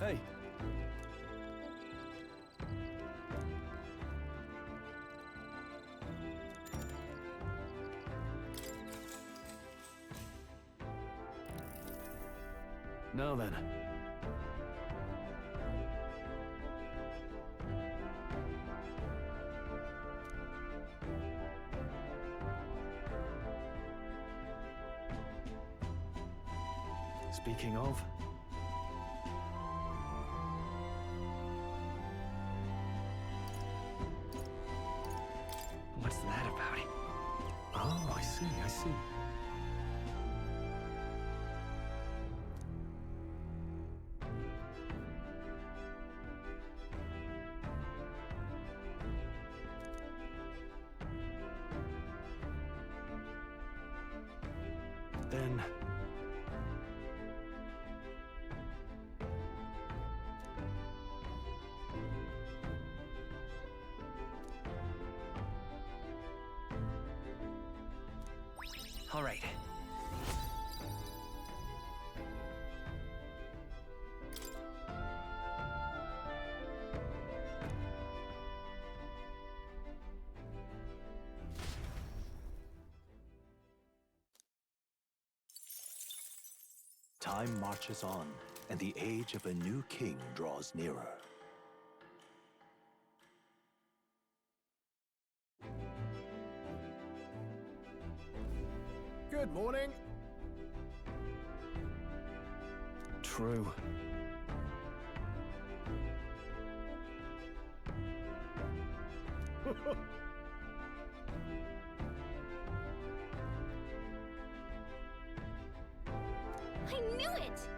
Hey! Now then. Speaking of... What's that about? Oh, I see, I see. Then... All right. Time marches on, and the age of a new king draws nearer. Good morning. True. I knew it!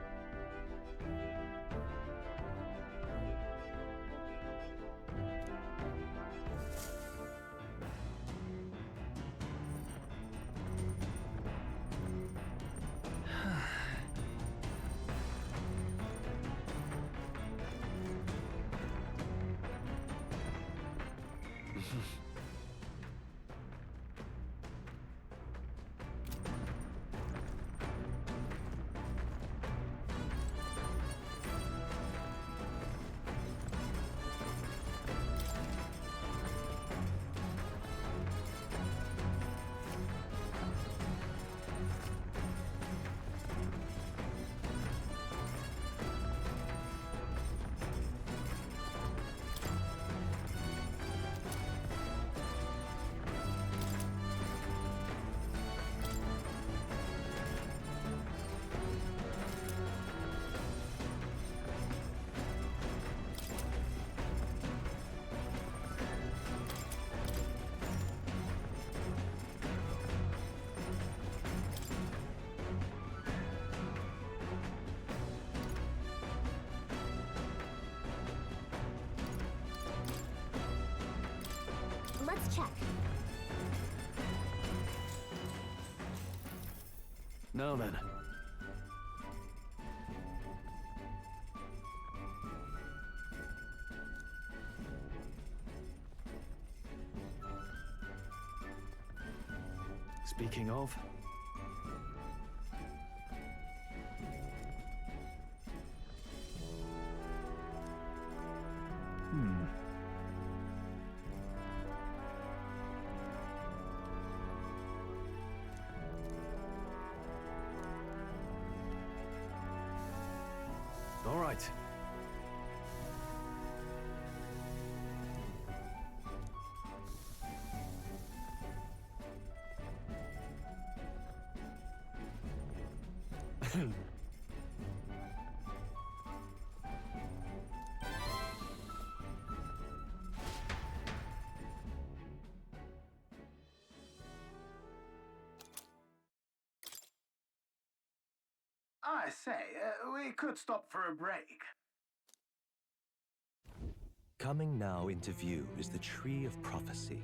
Let's check. Now then. Speaking of... All right. I say, we could stop for a break. Coming now into view is the Tree of Prophecy,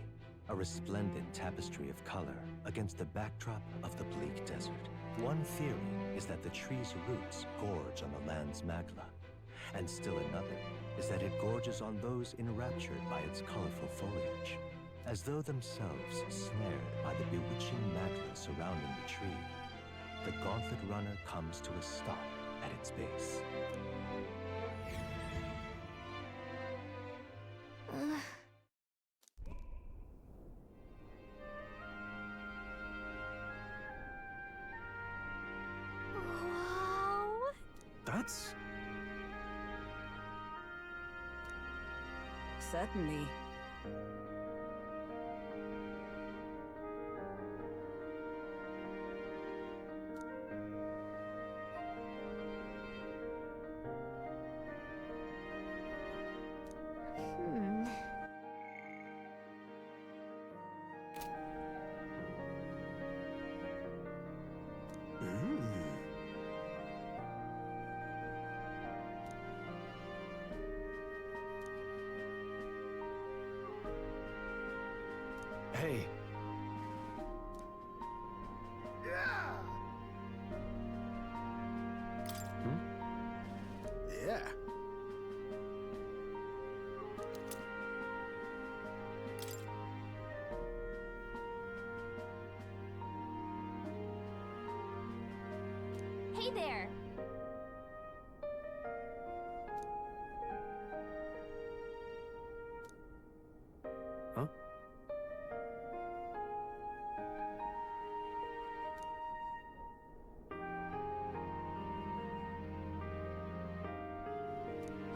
a resplendent tapestry of color against the backdrop of the bleak desert. One theory is that the tree's roots gorge on the land's magla, and still another is that it gorges on those enraptured by its colorful foliage, as though themselves snared by the bewitching magla surrounding the tree. The gauntlet runner comes to a stop at its base. that's... Certainly. Hey, Yeah. Hey there. huh?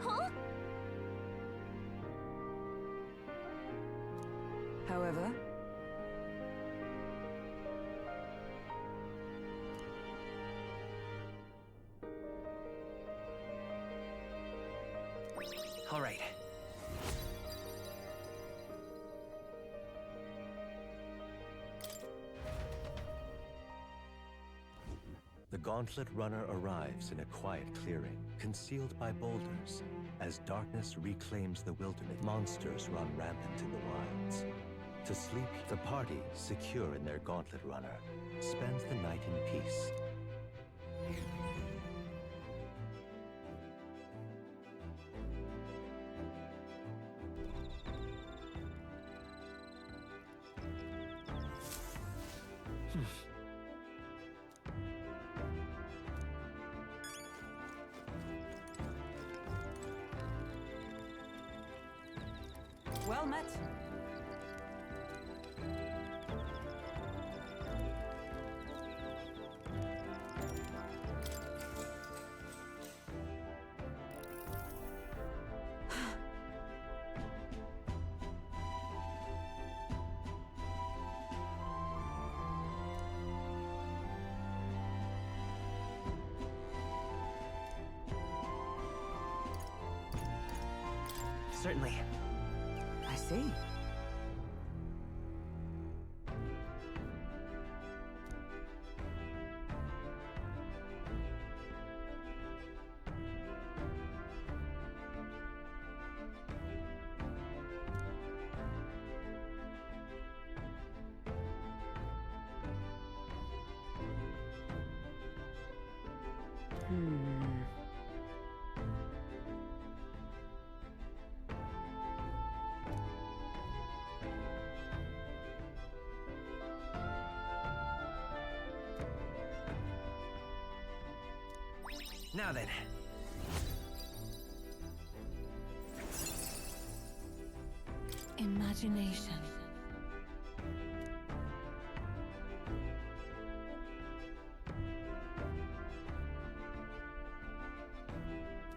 Huh? However, All right. The Gauntlet Runner arrives in a quiet clearing, concealed by boulders. As darkness reclaims the wilderness, monsters run rampant in the wilds. To sleep, the party, secure in their Gauntlet Runner, spends the night in peace. well met. Certainly. I see. Now then. Imagination.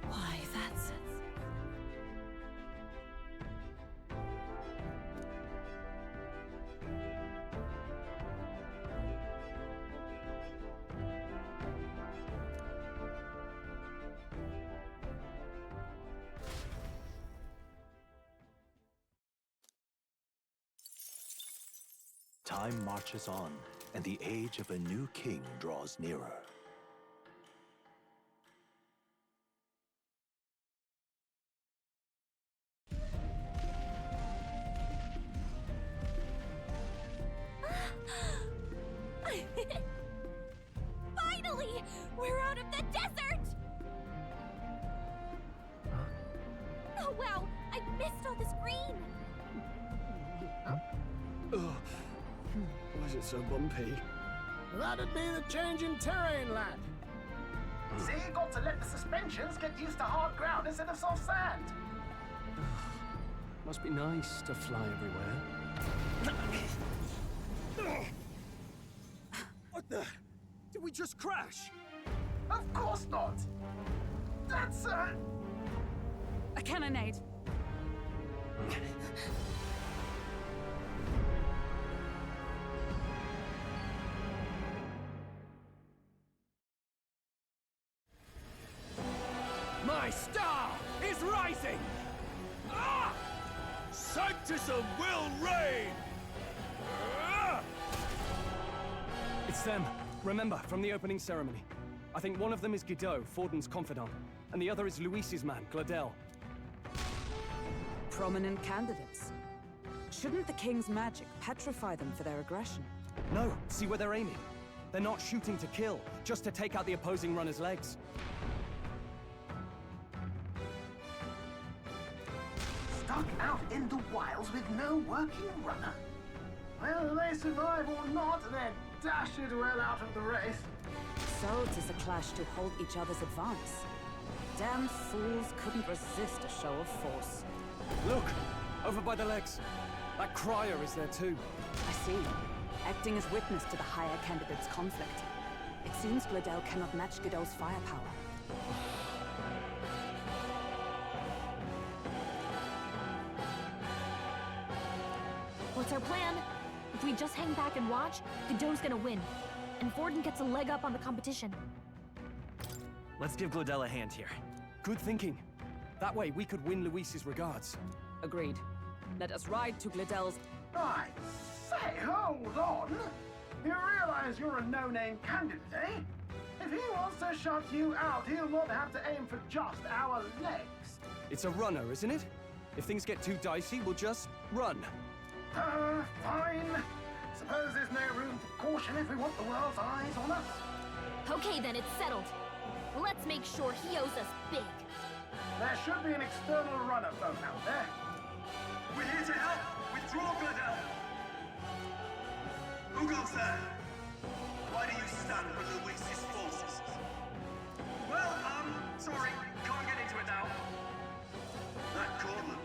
Why, that's... Time marches on, and the age of a new king draws nearer. Finally! We're out of the desert! Oh wow, I missed all this green! Ugh. Why is it so bumpy? That'd be the change in terrain, lad. See, you got to let the suspensions get used to hard ground instead of soft sand. Must be nice to fly everywhere. What the? Did we just crash? Of course not. That's, A cannonade. My star is rising! Ah! Sanctism will reign! Ah! It's them. Remember, from the opening ceremony. I think one of them is Guido, Forden's confidant, and the other is Luis's man, Gladel. Prominent candidates. Shouldn't the king's magic petrify them for their aggression? No, see where they're aiming. They're not shooting to kill, just to take out the opposing runner's legs. stuck out in the wilds with no working runner. Whether they survive or not, they're dashed well out of the race. So 'tis a clash to hold each other's advance. Damn fools couldn't resist a show of force. Look! Over by the legs. That crier is there too. I see. Acting as witness to the higher candidate's conflict. It seems Gladel cannot match Guido's firepower. What's our plan? If we just hang back and watch, Guido's gonna win. And Forden gets a leg up on the competition. Let's give Gladel a hand here. Good thinking. That way we could win Luis's regards. Agreed. Let us ride to Gladel's... I say, hold on! You realize you're a no-name candidate, eh? If he wants to shut you out, he'll not have to aim for just our legs. It's a runner, isn't it? If things get too dicey, we'll just run. Fine. Suppose there's no room for caution if we want the world's eyes on us. Okay then, it's settled. Let's make sure he owes us big. There should be an external runner boat out there. We're here to help! Withdraw, Gladel! Who goes there? Why do you stand with Luis's forces? Well, sorry, can't get into it now. That Cornland,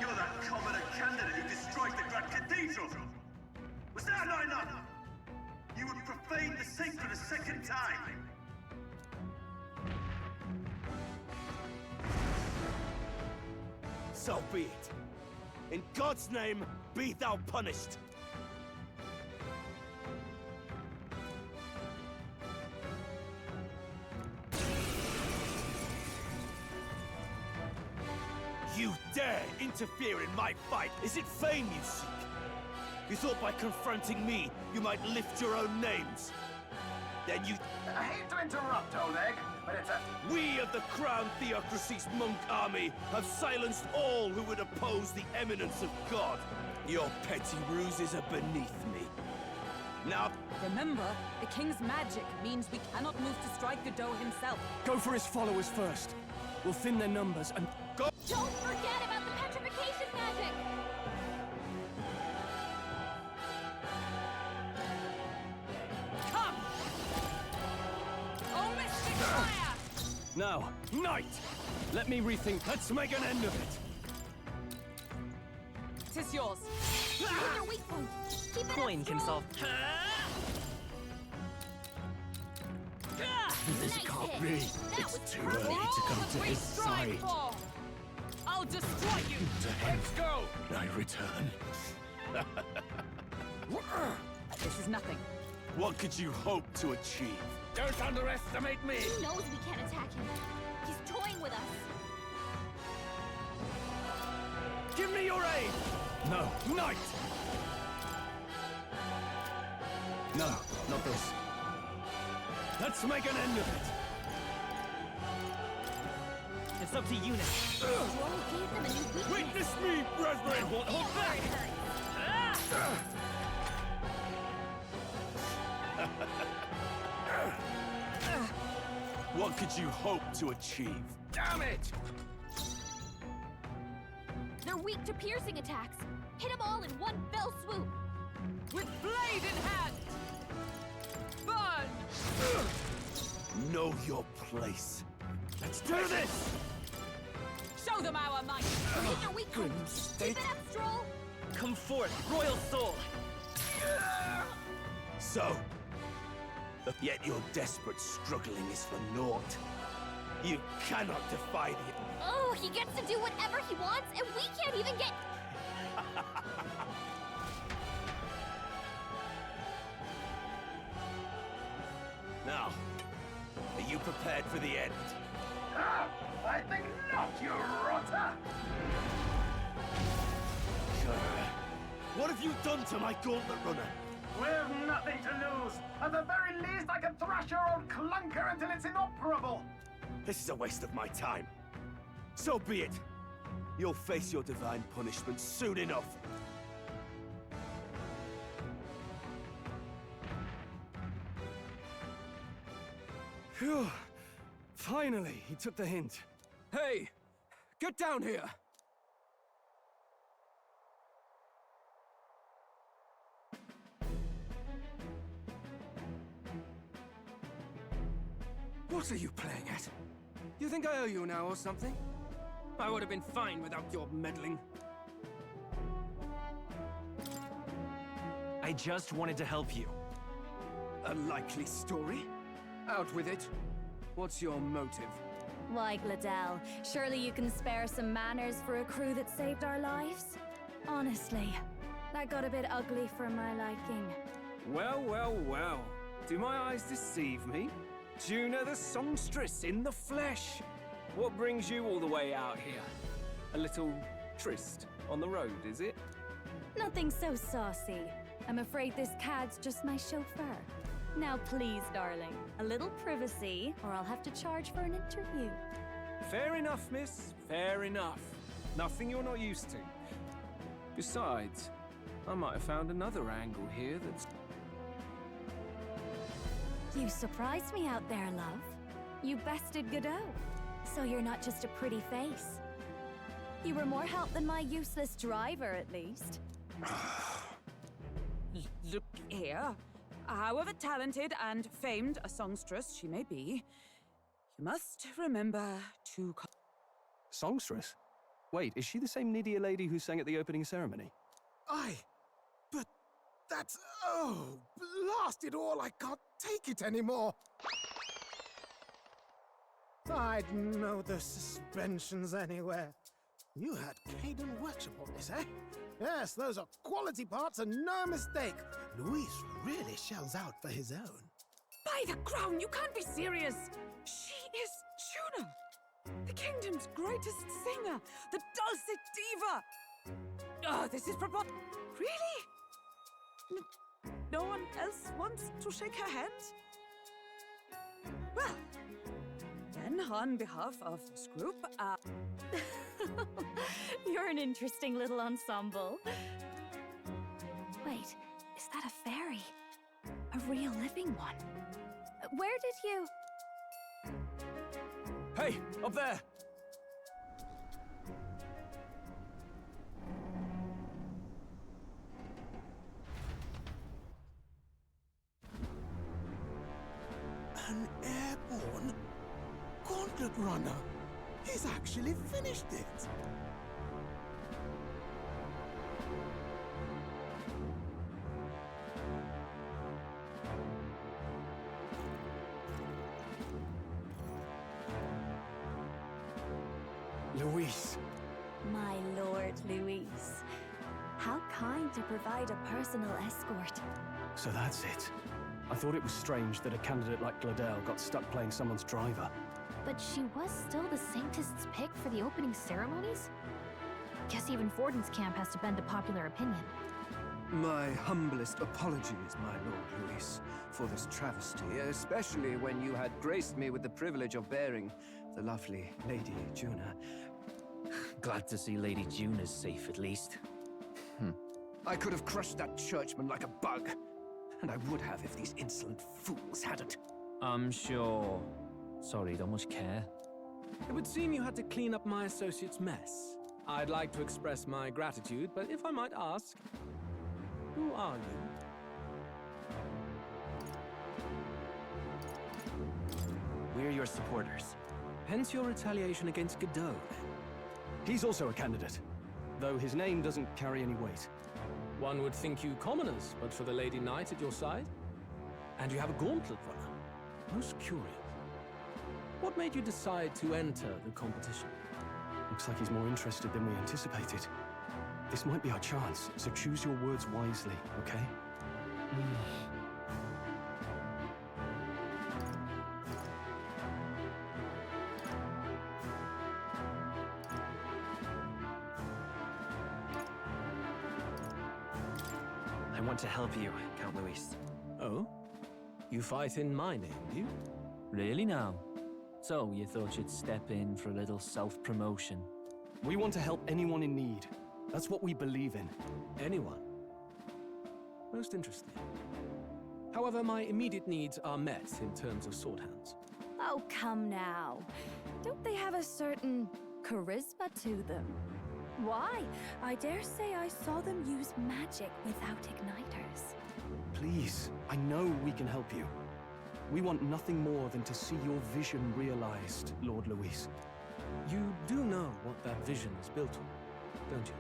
you're that commoner candidate who destroyed the Grand Cathedral! Was that not enough? You would profane the sacred a second time! So be it. In God's name, be thou punished. You dare interfere in my fight! Is it fame you seek? You thought by confronting me, you might lift your own names? Then you... I hate to interrupt, Old Egg, but it's a... We of the Crown Theocracy's monk army have silenced all who would oppose the eminence of God. Your petty ruses are beneath me. Now... Remember, the king's magic means we cannot move to strike Guido himself. Go for his followers first. We'll thin their numbers and... Go! Don't forget about the petrification magic! Come! Oh, Mystic Fire! Now, Knight! Let me rethink. Let's make an end of it. 'Tis yours. Hit your weak point. Keep it Coin up, can Stroll. solve... This can't be. It's too early to go to his side. I'll destroy you. Let's go! I return. This is nothing. What could you hope to achieve? Don't underestimate me! He knows we can't attack him. He's toying with us. Give me your aid! No, Knight! No, not this. Let's make an end of it. It's up to you now. Stroll gave them a new weakness. Witness me, brethren! I won't hold back! What could you hope to achieve? Damn it! They're weak to piercing attacks. Hit them all in one fell swoop. With blade in hand. Burn! Know your place. Let's do this! Show them our might. Hit your weak point. Keep it up, Stroll. Come forth, royal soul! So, yet your desperate struggling is for naught. You cannot defy the... Oh, he gets to do whatever he wants, and we can't even get... Now, are you prepared for the end? Ah, I think not, you rotter! What have you done to my gauntlet runner? We've nothing to lose. At the very least, I can thrash your old clunker until it's inoperable. This is a waste of my time. So be it. You'll face your divine punishment soon enough. Phew. Finally, he took the hint. Hey! Get down here! What are you playing at? You think I owe you now or something? I would have been fine without your meddling. I just wanted to help you. A likely story? Out with it. What's your motive? Why, Gladell, surely you can spare some manners for a crew that saved our lives? Honestly, that got a bit ugly for my liking. Well, well, well. Do my eyes deceive me? Juna the songstress in the flesh. What brings you all the way out here? A little tryst on the road, is it? Nothing so saucy. I'm afraid this cad's just my chauffeur. Now please, darling, a little privacy, or I'll have to charge for an interview. Fair enough, miss. Fair enough. Nothing you're not used to. Besides, I might have found another angle here that's... You surprised me out there, love. You bested Godot. So you're not just a pretty face. You were more help than my useless driver, at least. Look here. However talented and famed a songstress she may be, you must remember to... Songstress? Wait, is she the same Nydia lady who sang at the opening ceremony? Aye, but that's... Oh, blast it all, I can't take it anymore. I'd know the suspensions anywhere. You had Caden Workshop on this, eh? Yes, those are quality parts and no mistake. Luis really shells out for his own. By the crown, you can't be serious! She is Juna! The kingdom's greatest singer! The dulcet diva! Oh, this is Really? No one else wants to shake her hand? Well, then on behalf of this group, You're an interesting little ensemble. Wait, is that a fairy? A real living one? Where did you... Hey, up there! An airborne gauntlet runner. He's actually finished it. Luis. My lord, Luis. How kind to provide a personal escort. So that's it. I thought it was strange that a candidate like Gladell got stuck playing someone's driver. But she was still the Saintist's pick for the opening ceremonies? Guess even Forden's camp has to bend to popular opinion. My humblest apologies, my Lord Luis, for this travesty, especially when you had graced me with the privilege of bearing the lovely Lady Juna. Glad to see Lady Juna's safe, at least. I could have crushed that churchman like a bug, and I would have if these insolent fools hadn't. I'm sure. Sorry, don't much care. It would seem you had to clean up my associate's mess. I'd like to express my gratitude, but if I might ask, who are you? We're your supporters. Hence your retaliation against Godot, then. He's also a candidate, though his name doesn't carry any weight. One would think you commoners, but for the Lady Knight at your side. And you have a gauntlet runner. Most curious. What made you decide to enter the competition? Looks like he's more interested than we anticipated. This might be our chance, so choose your words wisely, okay? I want to help you, Count Luis. Oh? You fight in my name, do you? Really now? So, you thought you'd step in for a little self-promotion? We want to help anyone in need. That's what we believe in. Anyone? Most interesting. However, my immediate needs are met in terms of sword hands. Oh, come now. Don't they have a certain charisma to them? Why? I dare say I saw them use magic without igniters. Please, I know we can help you. We want nothing more than to see your vision realized, Lord Luis. You do know what that vision is built on, don't you?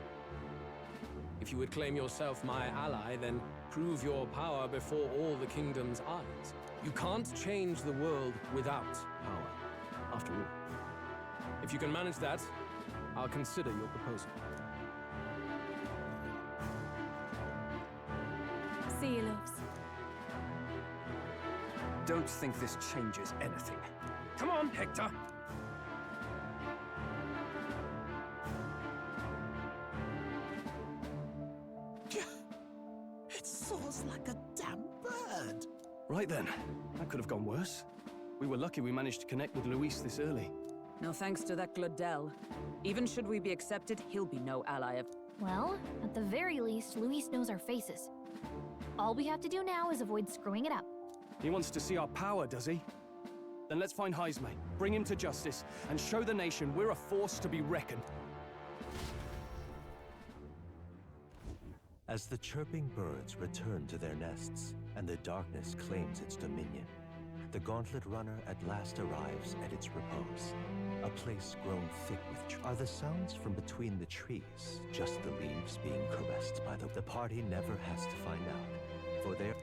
If you would claim yourself my ally, then prove your power before all the kingdom's eyes. You can't change the world without power, after all. If you can manage that, I'll consider your proposal. See you, loves. Don't think this changes anything. Come on, Hector! It soars like a damn bird. Right then, that could have gone worse. We were lucky we managed to connect with Luis this early. No thanks to that Glodell. Even should we be accepted, he'll be no ally of... Well, at the very least, Luis knows our faces. All we have to do now is avoid screwing it up. He wants to see our power, does he? Then let's find Heisme, bring him to justice, and show the nation we're a force to be reckoned. As the chirping birds return to their nests and the darkness claims its dominion, the gauntlet runner at last arrives at its repose. A place grown thick with trees. Are the sounds from between the trees just the leaves being caressed by the party never has to find out, for they're...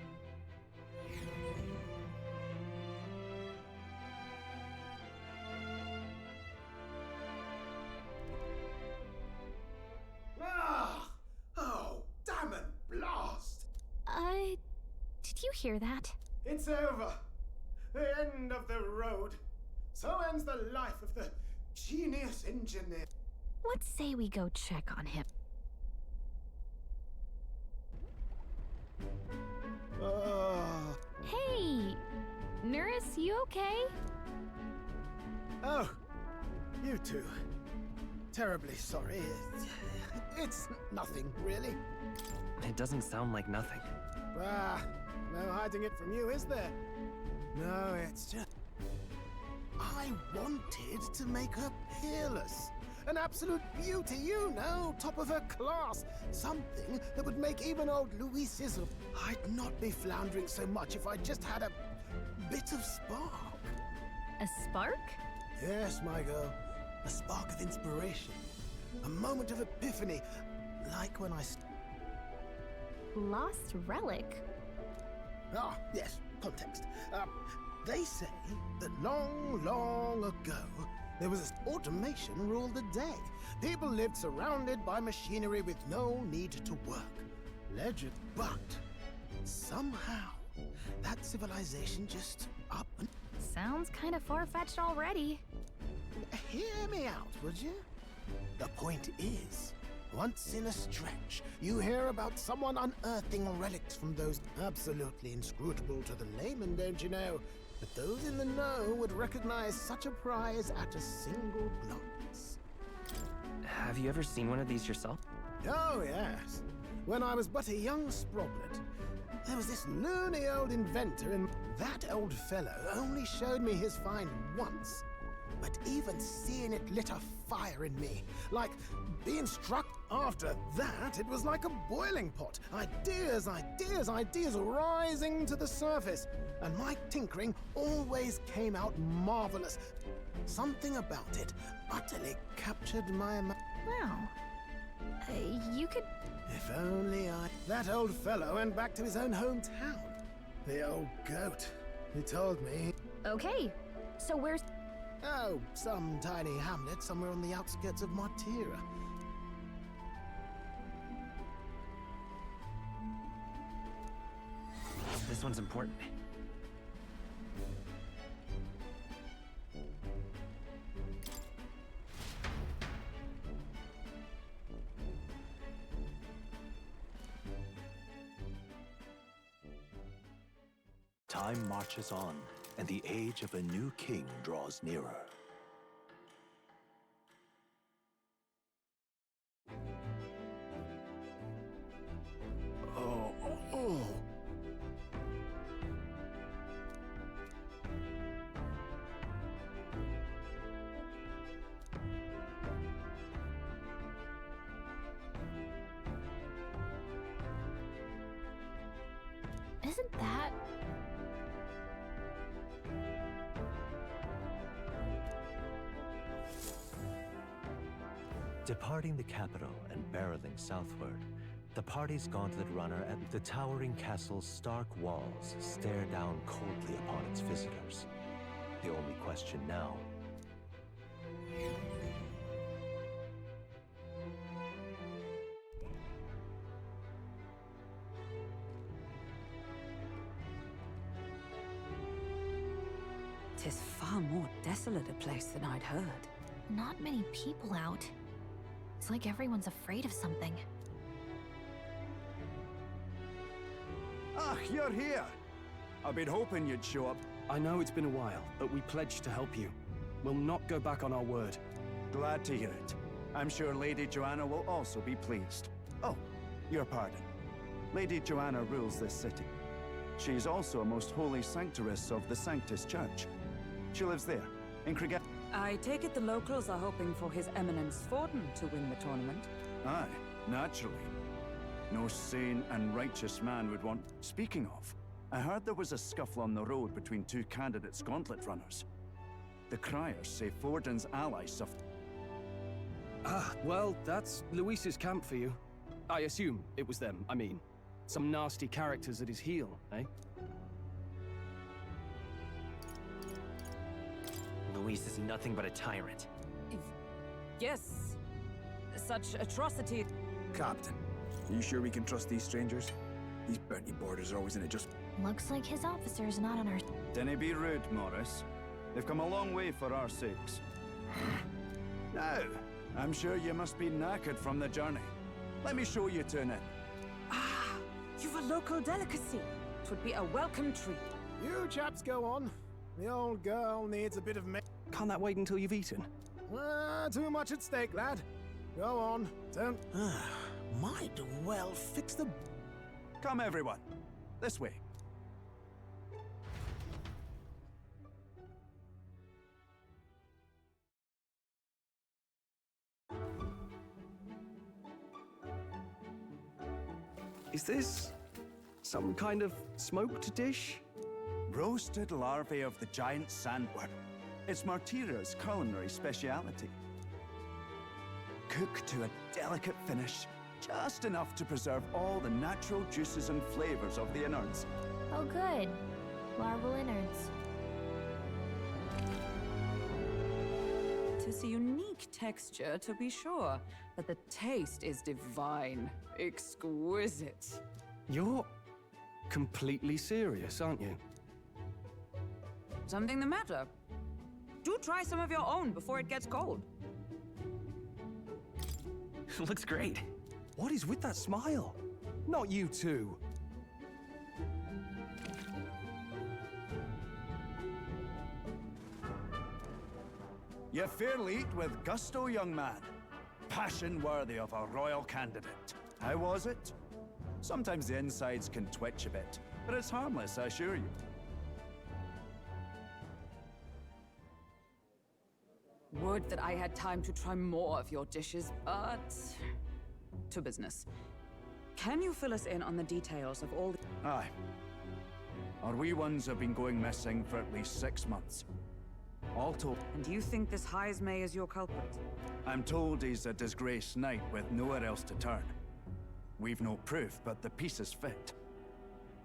Oh, damn it, blast! Did you hear that? It's over. The end of the road. So ends the life of the genius engineer. Let's say we go check on him. Hey! Nurse, you okay? Oh, you two. Terribly sorry. It's nothing, really. It doesn't sound like nothing. No hiding it from you, is there? No, it's just... I wanted to make her peerless. An absolute beauty, you know, top of her class. Something that would make even old Luis's... I'd not be floundering so much if I just had a bit of spark. A spark? Yes, my girl. A spark of inspiration. A moment of epiphany. Like when I... Lost relic? Ah, yes, context. They say that long, long ago, there was automation ruled the day. People lived surrounded by machinery with no need to work. Legend. But somehow, that civilization just up and... Sounds kind of far-fetched already. Hear me out, would you? The point is, once in a stretch, you hear about someone unearthing relics from those absolutely inscrutable to the layman, don't you know? But those in the know would recognize such a prize at a single glance. Have you ever seen one of these yourself? Oh, yes. When I was but a young sproglet, there was this loony old inventor, and that old fellow only showed me his find once. But even seeing it lit a fire in me. Like being struck after that, it was like a boiling pot. Ideas, ideas, ideas rising to the surface. And my tinkering always came out marvelous. Something about it utterly captured my... Wow. You could... If only I... That old fellow went back to his own hometown. The old goat. He told me... Okay, so where's... Oh, some tiny hamlet somewhere on the outskirts of Martira. This one's important. Time marches on, and the age of a new king draws nearer. Oh. Isn't that... Departing the capital and barreling southward, the party's gauntlet runner at the towering castle's stark walls stare down coldly upon its visitors. The only question now... Tis far more desolate a place than I'd heard. Not many people out. It's like everyone's afraid of something. Ah, you're here! I've been hoping you'd show up. I know it's been a while, but we pledged to help you. We'll not go back on our word. Glad to hear it. I'm sure Lady Joanna will also be pleased. Oh, your pardon. Lady Joanna rules this city. She's also a most holy sanctoress of the Sanctus Church. She lives there, in Kriga. I take it the locals are hoping for His Eminence Forden to win the tournament. Aye, naturally. No sane and righteous man would want... Speaking of, I heard there was a scuffle on the road between two candidates gauntlet runners. The criers say Forden's allies suffered... Ah, well, that's Luis's camp for you. I assume it was them, I mean. Some nasty characters at his heel, eh? Luis is nothing but a tyrant. Yes. Such atrocity. Captain, are you sure we can trust these strangers? These Bernie borders are always in it just... Looks like his officer's not on our... Dinna be rude, Morris. They've come a long way for our sakes. Now, I'm sure you must be knackered from the journey. Let me show you to an inn. Ah, you've a local delicacy. It would be a welcome treat. You chaps go on. The old girl needs a bit of Can't that wait until you've eaten? Too much at stake, lad. Go on, don't... Might well fix the... Come, everyone. This way. Is this some kind of smoked dish? Roasted larvae of the giant sandworm. It's Martira's culinary speciality. Cooked to a delicate finish, just enough to preserve all the natural juices and flavors of the innards. Oh good. Larval innards. Tis a unique texture, to be sure, but the taste is divine. Exquisite. You're completely serious, aren't you? Something the matter? Do try some of your own before it gets cold. Looks great. What is with that smile? Not you two. You fairly eat with gusto, young man. Passion worthy of a royal candidate. How was it? Sometimes the insides can twitch a bit, but it's harmless, I assure you. Would that I had time to try more of your dishes, but... to business. Can you fill us in on the details of all the... Aye. Our wee ones have been going missing for at least 6 months. All told... And you think this Heismay is your culprit? I'm told he's a disgraced knight with nowhere else to turn. We've no proof, but the pieces fit.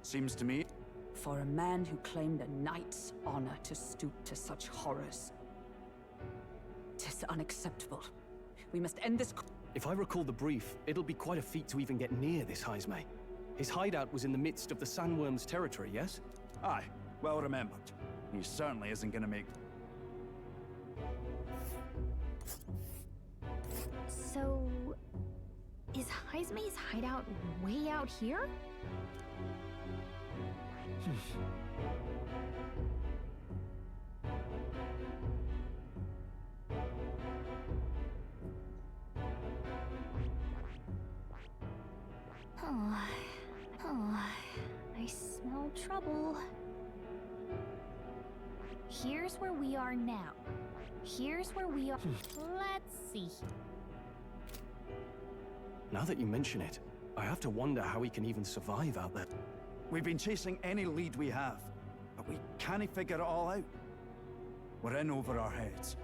Seems to me... For a man who claimed a knight's honor to stoop to such horrors, is unacceptable. We must end this. If I recall the brief, it'll be quite a feat to even get near this Heisme. His hideout was in the midst of the sandworm's territory, yes? Aye, well remembered. He certainly isn't gonna make... So... is Heisme's hideout way out here? I smell trouble. Here's where we are now. Here's where we are. Let's see. Now that you mention it, I have to wonder how he can even survive out there. We've been chasing any lead we have, but we can't figure it all out. We're in over our heads.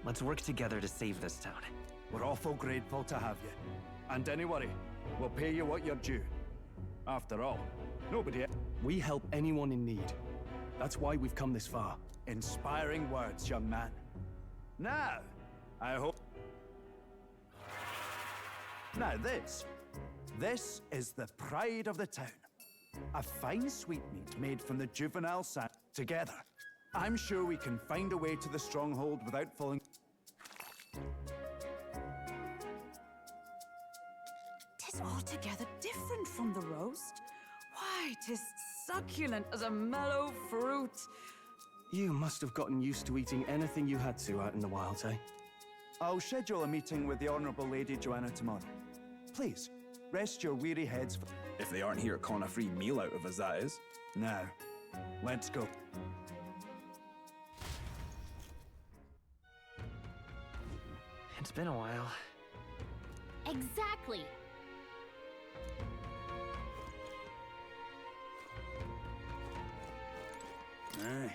Let's work together to save this town. We're awful grateful to have you. And don't worry, we'll pay you what you're due. After all, nobody... We help anyone in need. That's why we've come this far. Inspiring words, young man. Now, I hope... Now this is the pride of the town. A fine sweetmeat made from the juvenile sand. Together, I'm sure we can find a way to the stronghold without falling... Tis altogether different from the roast. Why, tis succulent as a mellow fruit. You must have gotten used to eating anything you had to out in the wilds, eh? I'll schedule a meeting with the Honourable Lady Joanna tomorrow. Please, rest your weary heads for... If they aren't here calling a free meal out of us, that is. Now, let's go. It's been a while. Exactly. Aye.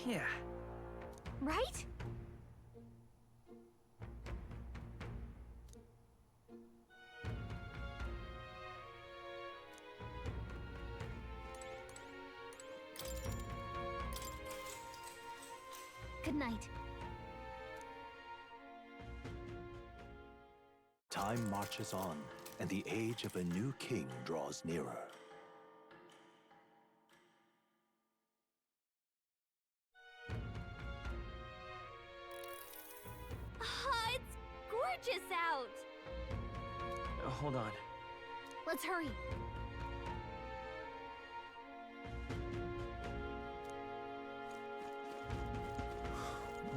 Yeah. Right? Good night. Time marches on, and the age of a new king draws nearer. It's gorgeous out! Hold on. Let's hurry.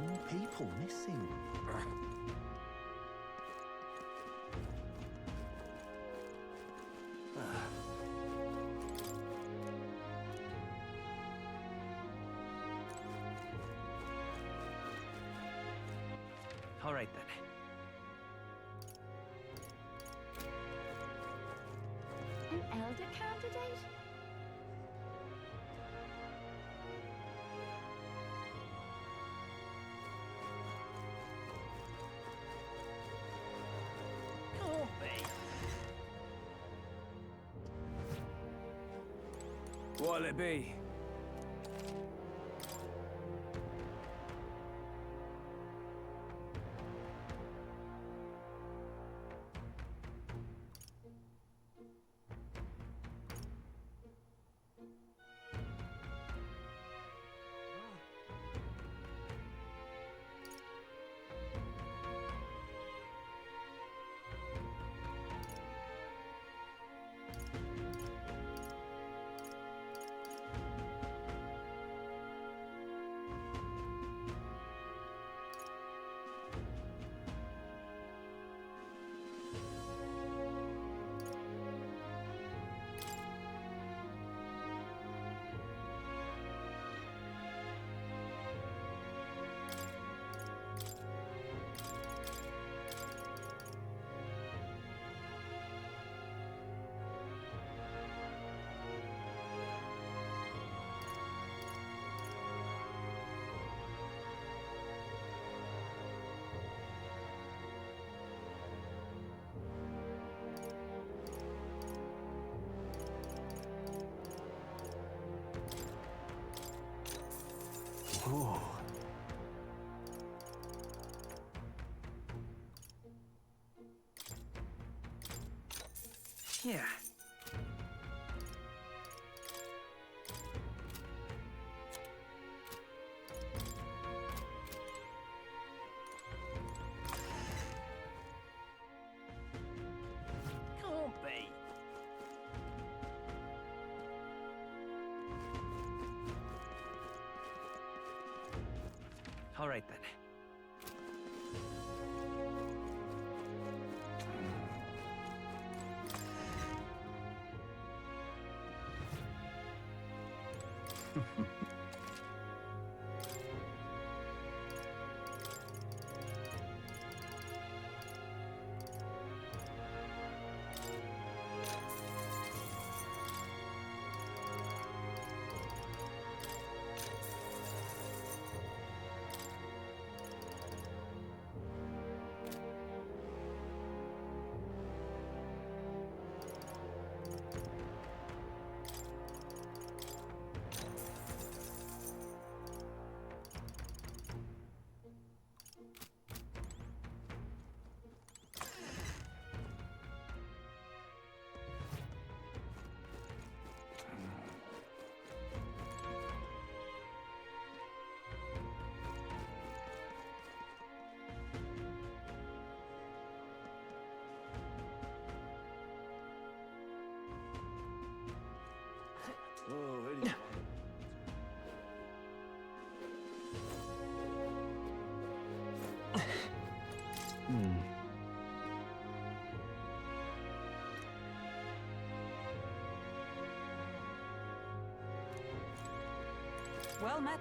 More people missing. All right, then. An elder candidate? What'll it be? Yeah. Can't be. All right then. Oh, really? Well met.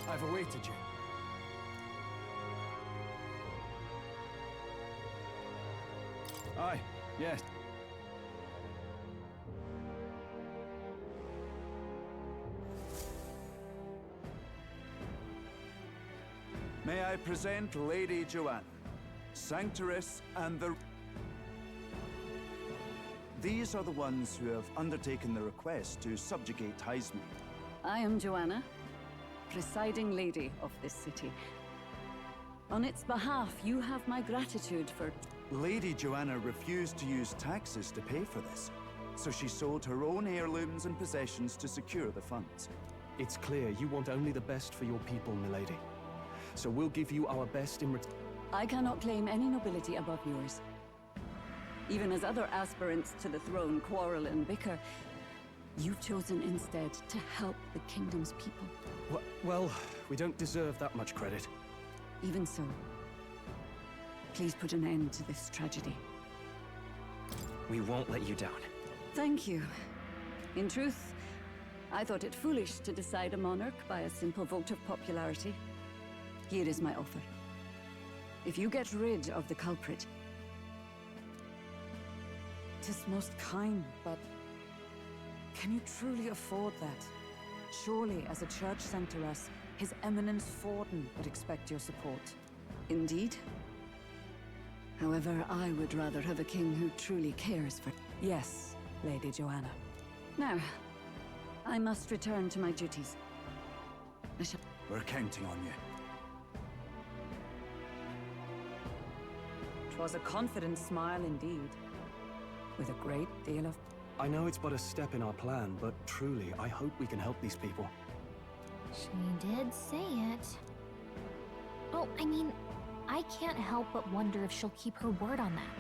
I've awaited you. Aye, yes. May I present Lady Joanna, Sanctress and the... These are the ones who have undertaken the request to subjugate Heisman. I am Joanna, presiding lady of this city. On its behalf, you have my gratitude for... Lady Joanna refused to use taxes to pay for this, so she sold her own heirlooms and possessions to secure the funds. It's clear you want only the best for your people, milady. So we'll give you our best in return. I cannot claim any nobility above yours. Even as other aspirants to the throne quarrel and bicker, you've chosen instead to help the kingdom's people. Well, we don't deserve that much credit. Even so, please put an end to this tragedy. We won't let you down. Thank you. In truth, I thought it foolish to decide a monarch by a simple vote of popularity. Here is my offer. If you get rid of the culprit, 'tis most kind, but can you truly afford that? Surely, as a church sent to us, His Eminence Forden would expect your support. Indeed. However, I would rather have a king who truly cares for... Yes, Lady Joanna. Now, I must return to my duties. We're counting on you. 'Twas a confident smile indeed, with a great deal of... I know it's but a step in our plan, but truly, I hope we can help these people. She did say it. Oh, I mean, I can't help but wonder if she'll keep her word on that.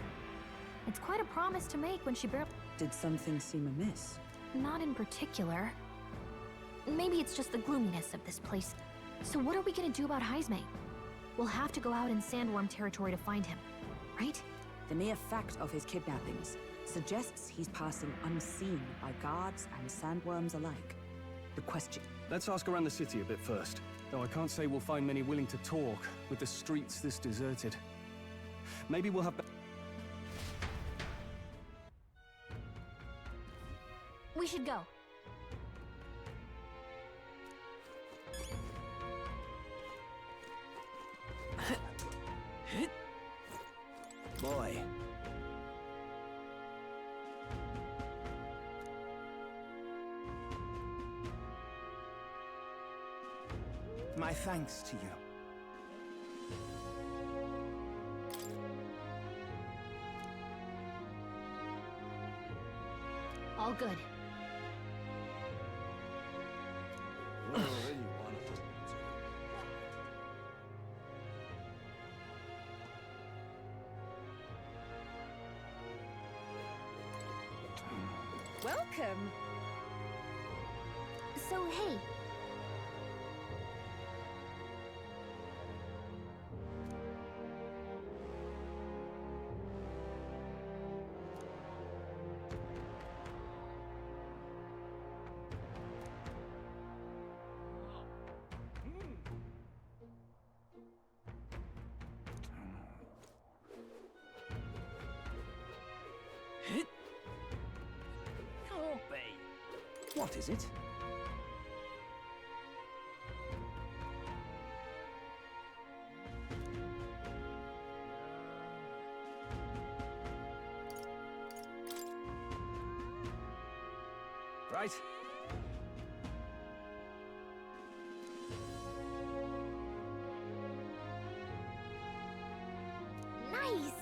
It's quite a promise to make when she barely... Did something seem amiss? Not in particular. Maybe it's just the gloominess of this place. So what are we gonna do about Heisme? We'll have to go out in Sandworm territory to find him, right? The mere fact of his kidnappings suggests he's passing unseen by guards and sandworms alike. The question... Let's ask around the city a bit first. Though I can't say we'll find many willing to talk with the streets this deserted. Maybe we'll have... We should go. Boy. My thanks to you. all good. Welcome. So, hey. What is it? Right. Nice!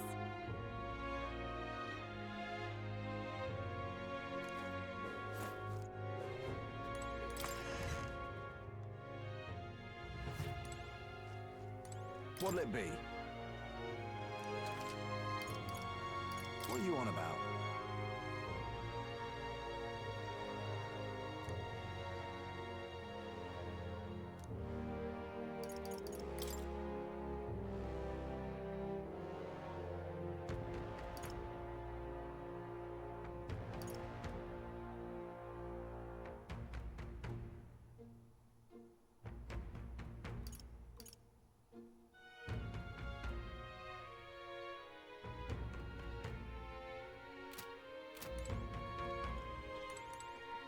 What'll it be? What are you on about?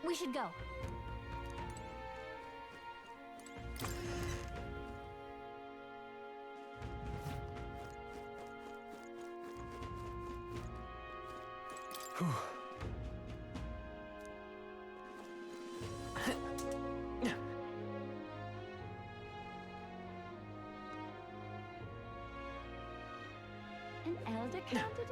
We should go. An elder candidate?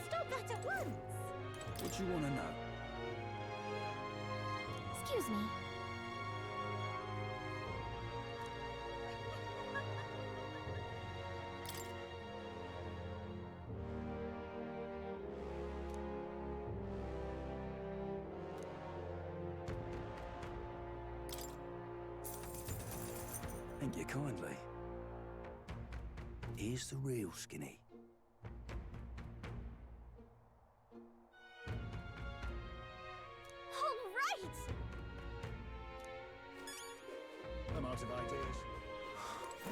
Stop that at once! What you want to know? Excuse me. Thank you kindly. Here's the real skinny. All right! I'm out of ideas.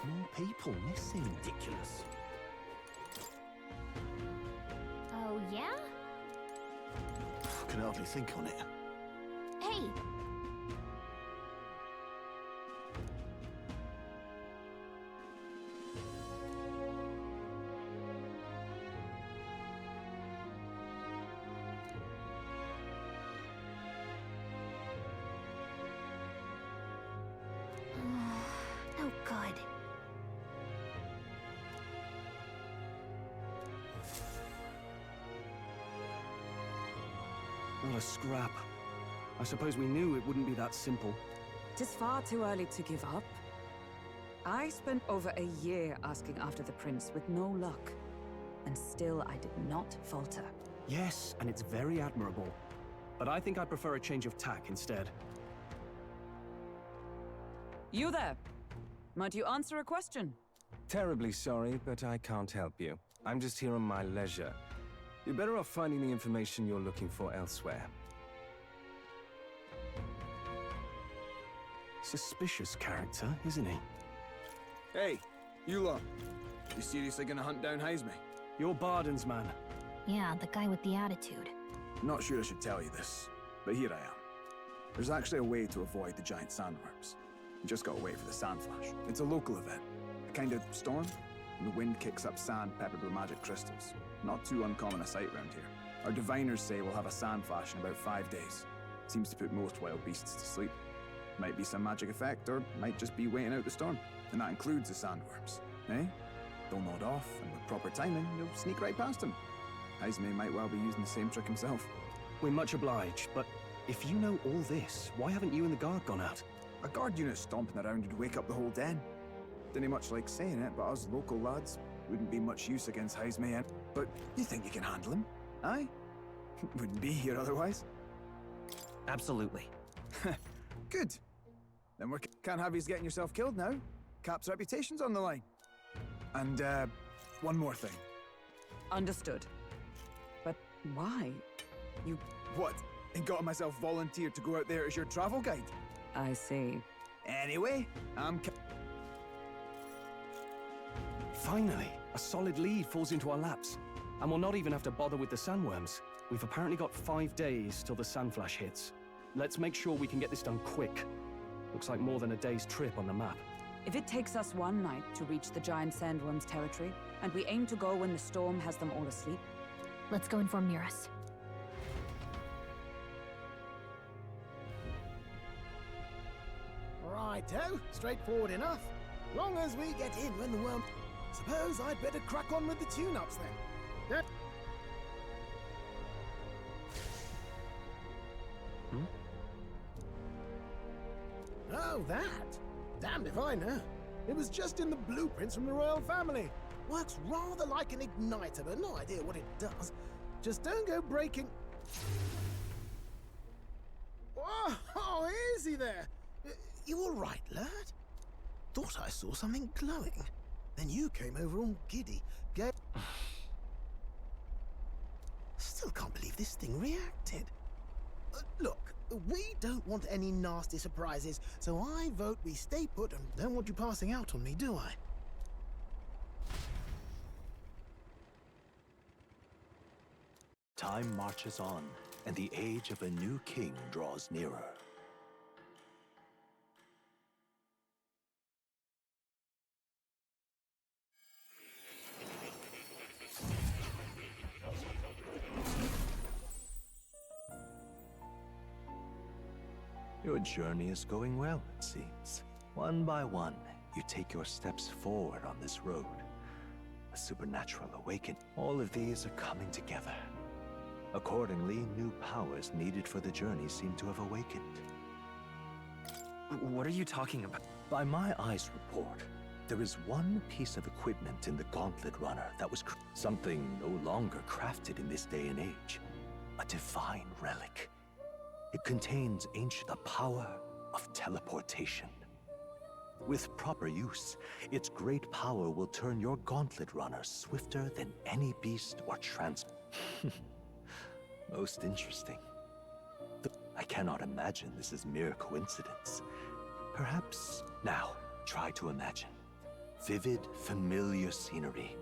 More people missing. Ridiculous. Oh, yeah? I can hardly think on it. Hey! Oh, God. Not a scrap. I suppose we knew it wouldn't be that simple. Tis far too early to give up. I spent over a year asking after the prince with no luck. And still I did not falter. Yes, and it's very admirable. But I think I prefer a change of tack instead. You there! Might you answer a question? Terribly sorry, but I can't help you. I'm just here on my leisure. You're better off finding the information you're looking for elsewhere. Suspicious character, isn't he? Hey, you lot. You seriously gonna hunt down Hazme? You're Barden's man. Yeah, the guy with the attitude. Not sure I should tell you this, but here I am. There's actually a way to avoid the giant sandworms. You just gotta wait for the sand flash. It's a local event. A kind of storm. And the wind kicks up sand peppered with magic crystals. Not too uncommon a sight around here. Our diviners say we'll have a sand flash in about 5 days. Seems to put most wild beasts to sleep. Might be some magic effect, or might just be waiting out the storm. And that includes the sandworms, eh? They'll nod off, and with proper timing, you'll sneak right past him. Heisme might well be using the same trick himself. We're much obliged, but if you know all this, why haven't you and the guard gone out? A guard unit stomping around would wake up the whole den. Didn't much like saying it, but us local lads wouldn't be much use against Heisme. But you think you can handle him? Aye? Wouldn't be here otherwise. Absolutely. Good. Then we can't have you getting yourself killed now. Cap's reputation's on the line. And, one more thing. Understood. But why? You... What? And got myself volunteered to go out there as your travel guide? I see. Anyway, I'm... Finally, a solid lead falls into our laps. And we'll not even have to bother with the sandworms. We've apparently got 5 days till the sandflash hits. Let's make sure we can get this done quick. Looks like more than a day's trip on the map. If it takes us one night to reach the giant sandworm's territory, and we aim to go when the storm has them all asleep... Let's go inform Nearest. Righto, straightforward enough. Long as we get in when the worm... Suppose I'd better crack on with the tune-ups then. Oh, that? Damned if I know. It was just in the blueprints from the royal family. Works rather like an igniter, but no idea what it does. Just don't go breaking... Oh, easy there. You all right, lad? Thought I saw something glowing. Then you came over all giddy. Still can't believe this thing reacted. Look, we don't want any nasty surprises, so I vote we stay put and don't want you passing out on me, do I? Time marches on, and the age of a new king draws nearer. Your journey is going well, it seems. One by one, you take your steps forward on this road. A supernatural awakening. All of these are coming together. Accordingly, new powers needed for the journey seem to have awakened. What are you talking about? By my eyes report, there is one piece of equipment in the Gauntlet Runner that was something no longer crafted in this day and age. A divine relic. It contains the power of teleportation. With proper use, its great power will turn your Gauntlet Runner swifter than any beast or Most interesting. I cannot imagine this is mere coincidence. Perhaps now, try to imagine. Vivid, familiar scenery.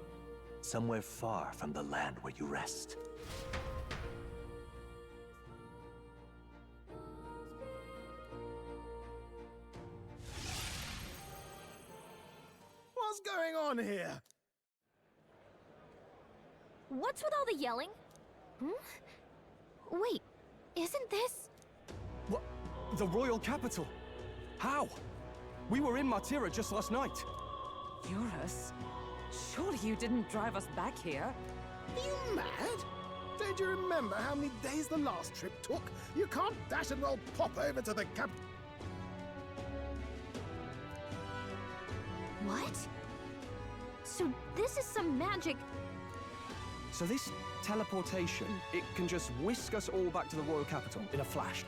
Somewhere far from the land where you rest. What's going on here? What's with all the yelling? Wait, isn't this... What? The royal capital? How? We were in Martira just last night. Eurus? Surely you didn't drive us back here? Are you mad? Don't you remember how many days the last trip took? You can't dash and well pop over to the cap... What? So this is some magic... So this teleportation, it can just whisk us all back to the royal capital in a flash.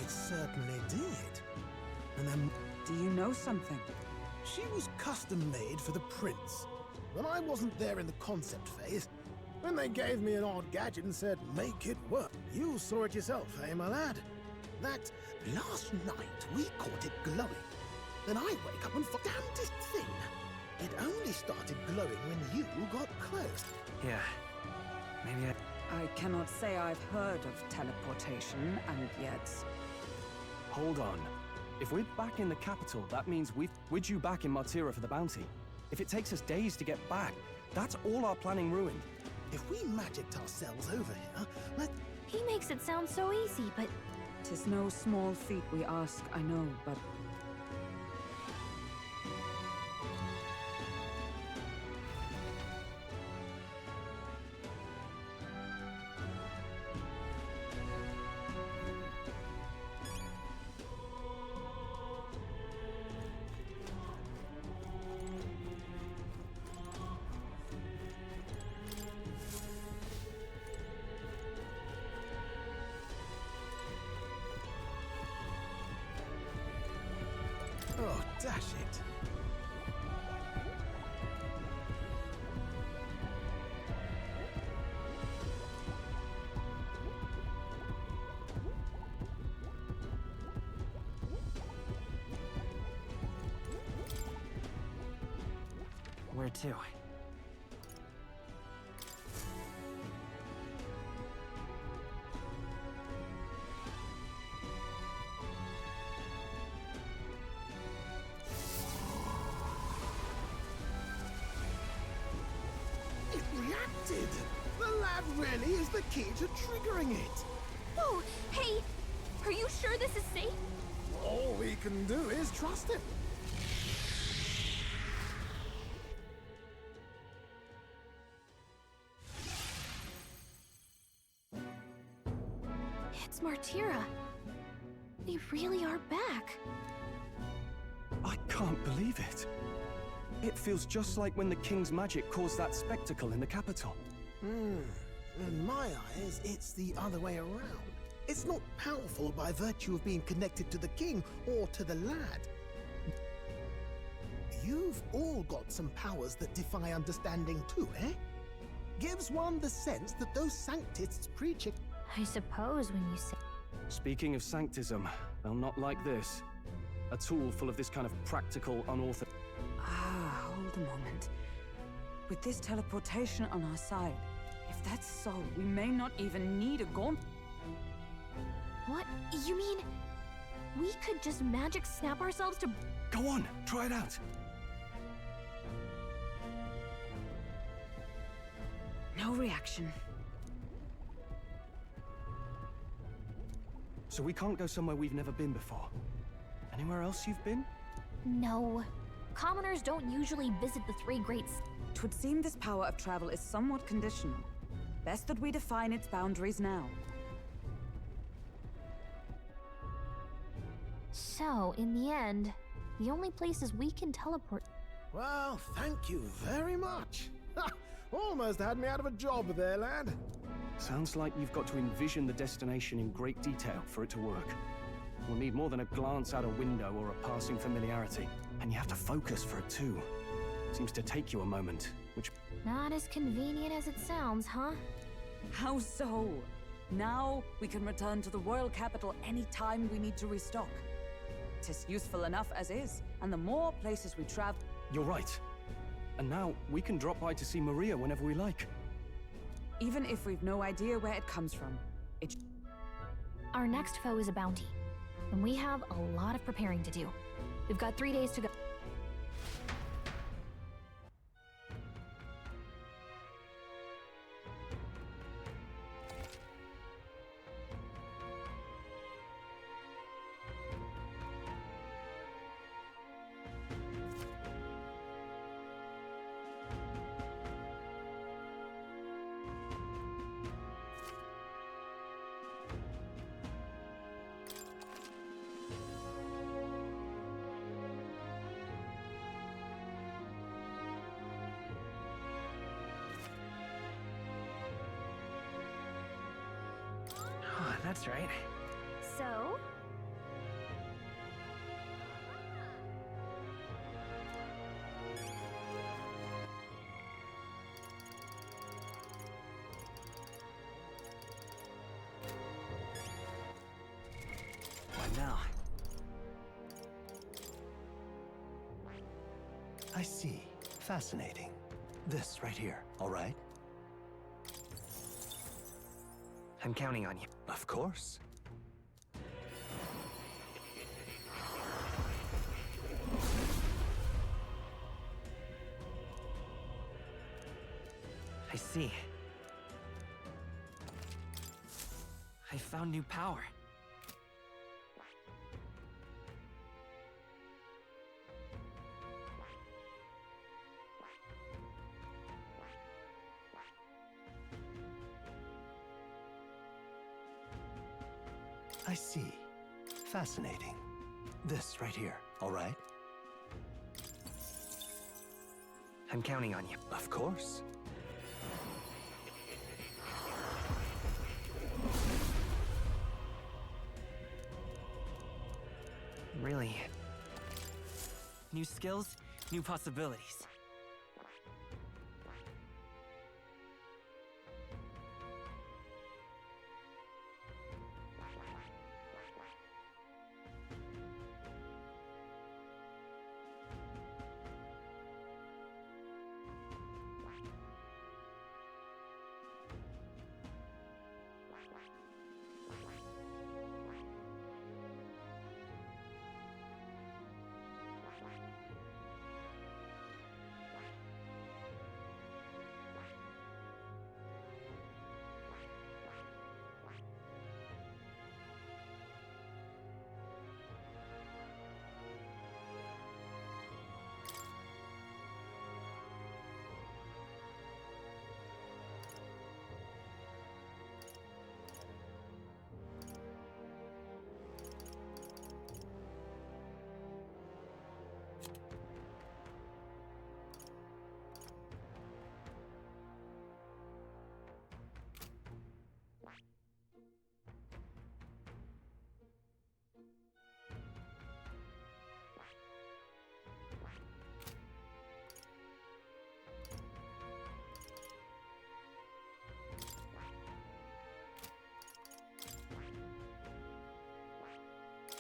It certainly did. And then... Do you know something? She was custom-made for the prince. When I wasn't there in the concept phase, when they gave me an odd gadget and said, make it work, you saw it yourself, eh, my lad? That last night we caught it glowing. Then I wake up and damnedest thing. It only started glowing when you got close. Yeah, maybe I cannot say I've heard of teleportation, and yet... Hold on. If we're back in the capital, that means we're due back in Martira for the bounty. If it takes us days to get back, that's all our planning ruined. If we magicked ourselves over here, He makes it sound so easy, but... 'Tis no small feat we ask, I know, but... dash it. Where to? It reacted! The lad really is the key to triggering it! Whoa! Hey! Are you sure this is safe? All we can do is trust him. It's Martira. They really are back. I can't believe it. It feels just like when the king's magic caused that spectacle in the capital. In my eyes, it's the other way around. It's not powerful by virtue of being connected to the king or to the lad. You've all got some powers that defy understanding too, eh? Gives one the sense that those sanctists preach it. I suppose when you say... Speaking of sanctism, they'll not like this. A tool full of this kind of practical, unauthorized... Ah, hold a moment. With this teleportation on our side, if that's so, we may not even need a gauntlet. What? You mean... we could just magic snap ourselves to... Go on, try it out. No reaction. So we can't go somewhere we've never been before. Anywhere else you've been? No. Commoners don't usually visit the three greats. 'Twould seem this power of travel is somewhat conditional. Best that we define its boundaries now. So, in the end, the only places we can teleport... Well, thank you very much. Ha! Almost had me out of a job there, lad. Sounds like you've got to envision the destination in great detail for it to work. We'll need more than a glance out a window or a passing familiarity. And you have to focus for it too. Seems to take you a moment, which... Not as convenient as it sounds, huh? How so? Now we can return to the royal capital any time we need to restock. 'Tis useful enough as is, and the more places we travel... You're right. And now we can drop by to see Maria whenever we like. Even if we've no idea where it comes from, it... Our next foe is a bounty, and we have a lot of preparing to do. We've got 3 days to go. Oh, that's right. So? What now? I see. Fascinating. This right here, all right? I'm counting on you. Of course. I see. I found new power. I see. Fascinating. This right here, all right? I'm counting on you. Of course. Really? New skills, new possibilities.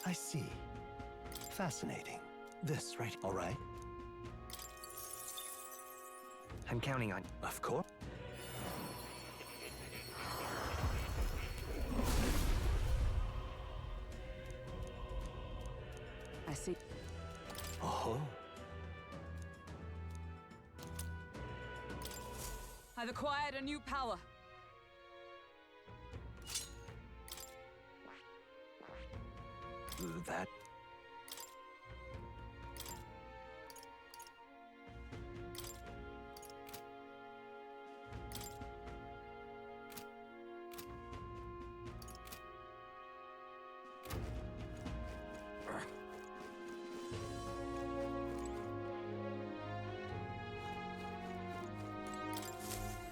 I see. Fascinating. This, right? All right. I'm counting on... Of course. I see. Oh. I've acquired a new power. That...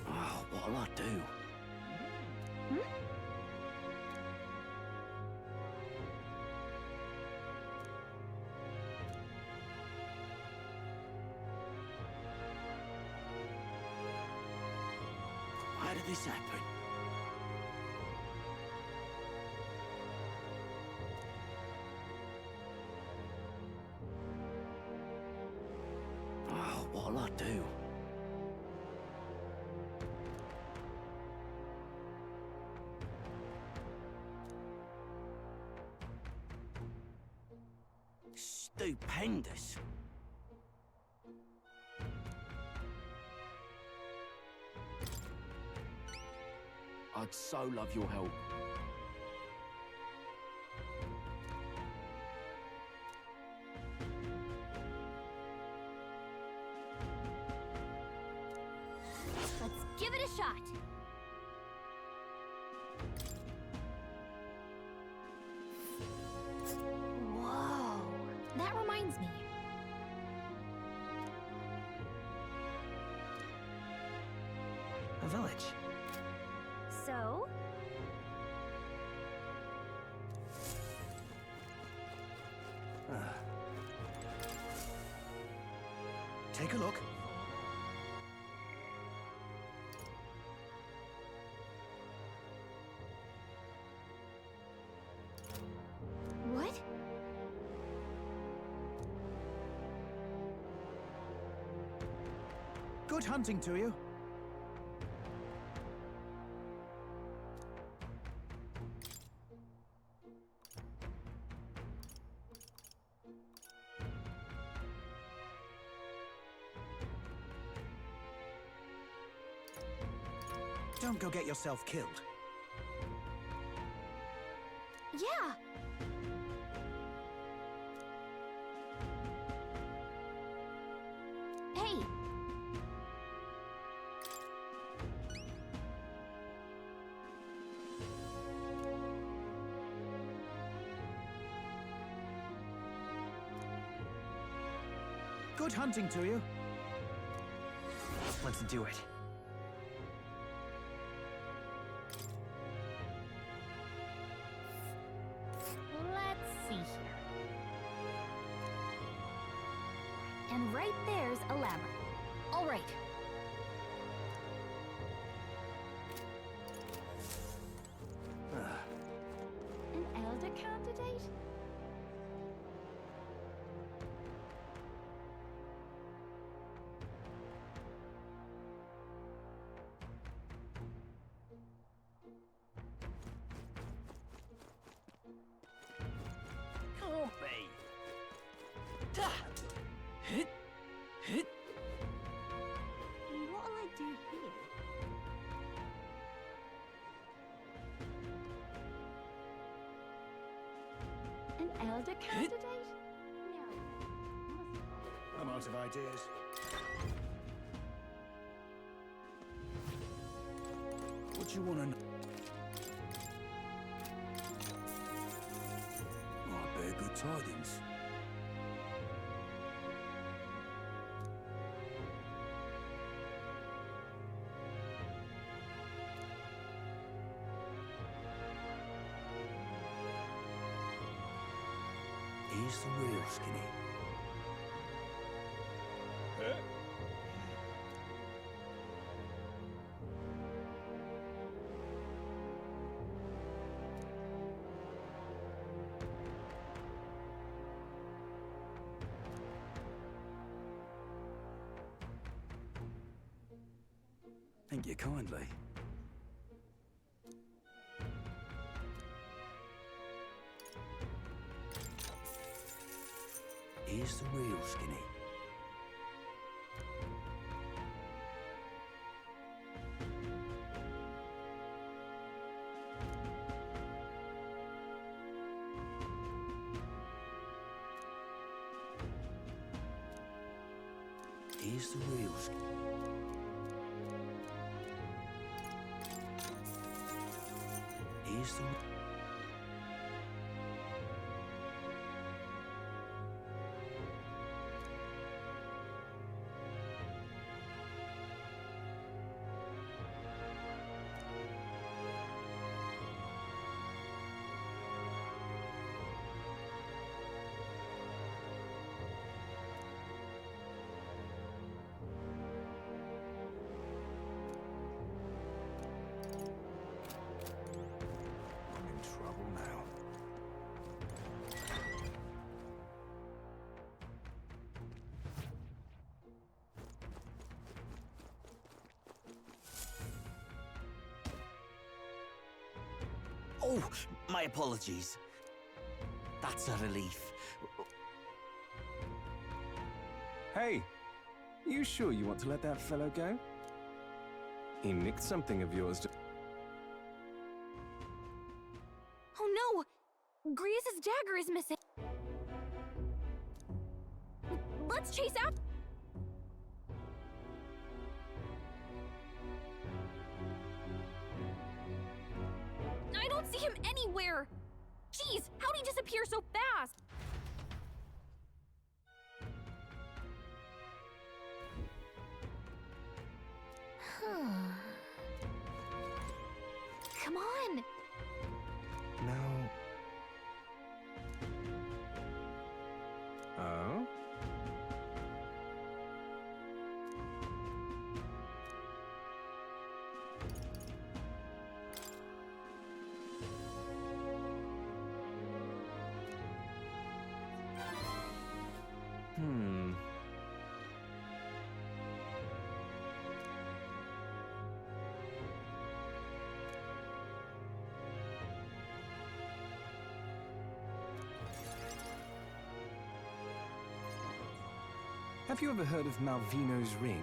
Oh, what'll I do? Why did this happen? Oh, what'll I do? Stupendous. I'd so love your help. Let's give it a shot. Whoa, that reminds me. A village. So? Take a look. What? Good hunting to you. Don't go get yourself killed. Yeah. Hey. Good hunting to you. Let's do it. Let's see here. right there's a lammer. All right. An elder candidate? Can't be. Hit! Hit! What'll I do here? An elder candidate? No. I'm out of ideas. What do you want to know? I bear good tidings. He's the real skinny. Thank you kindly. Here's the real skinny. Here's the real skinny. Here's the... trouble now. Oh, my apologies. That's a relief. Hey, you sure you want to let that fellow go? He nicked something of yours. Oh no! Griez's dagger is missing. Let's chase after. I don't see him anywhere. Jeez, how'd he disappear so fast? Come on. Now... Oh? Have you ever heard of Malvino's ring?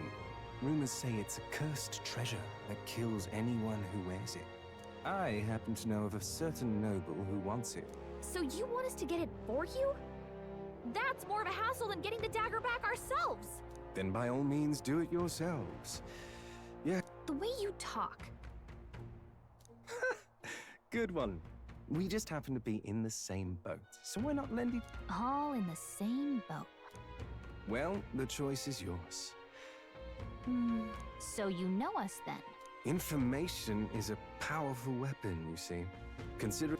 Rumors say it's a cursed treasure that kills anyone who wears it. I happen to know of a certain noble who wants it. So you want us to get it for you? That's more of a hassle than getting the dagger back ourselves. Then by all means, do it yourselves. Yeah. The way you talk. Good one. We just happen to be in the same boat, so why not lend it? All in the same boat. Well, the choice is yours. So you know us then? Information is a powerful weapon, you see. Consider...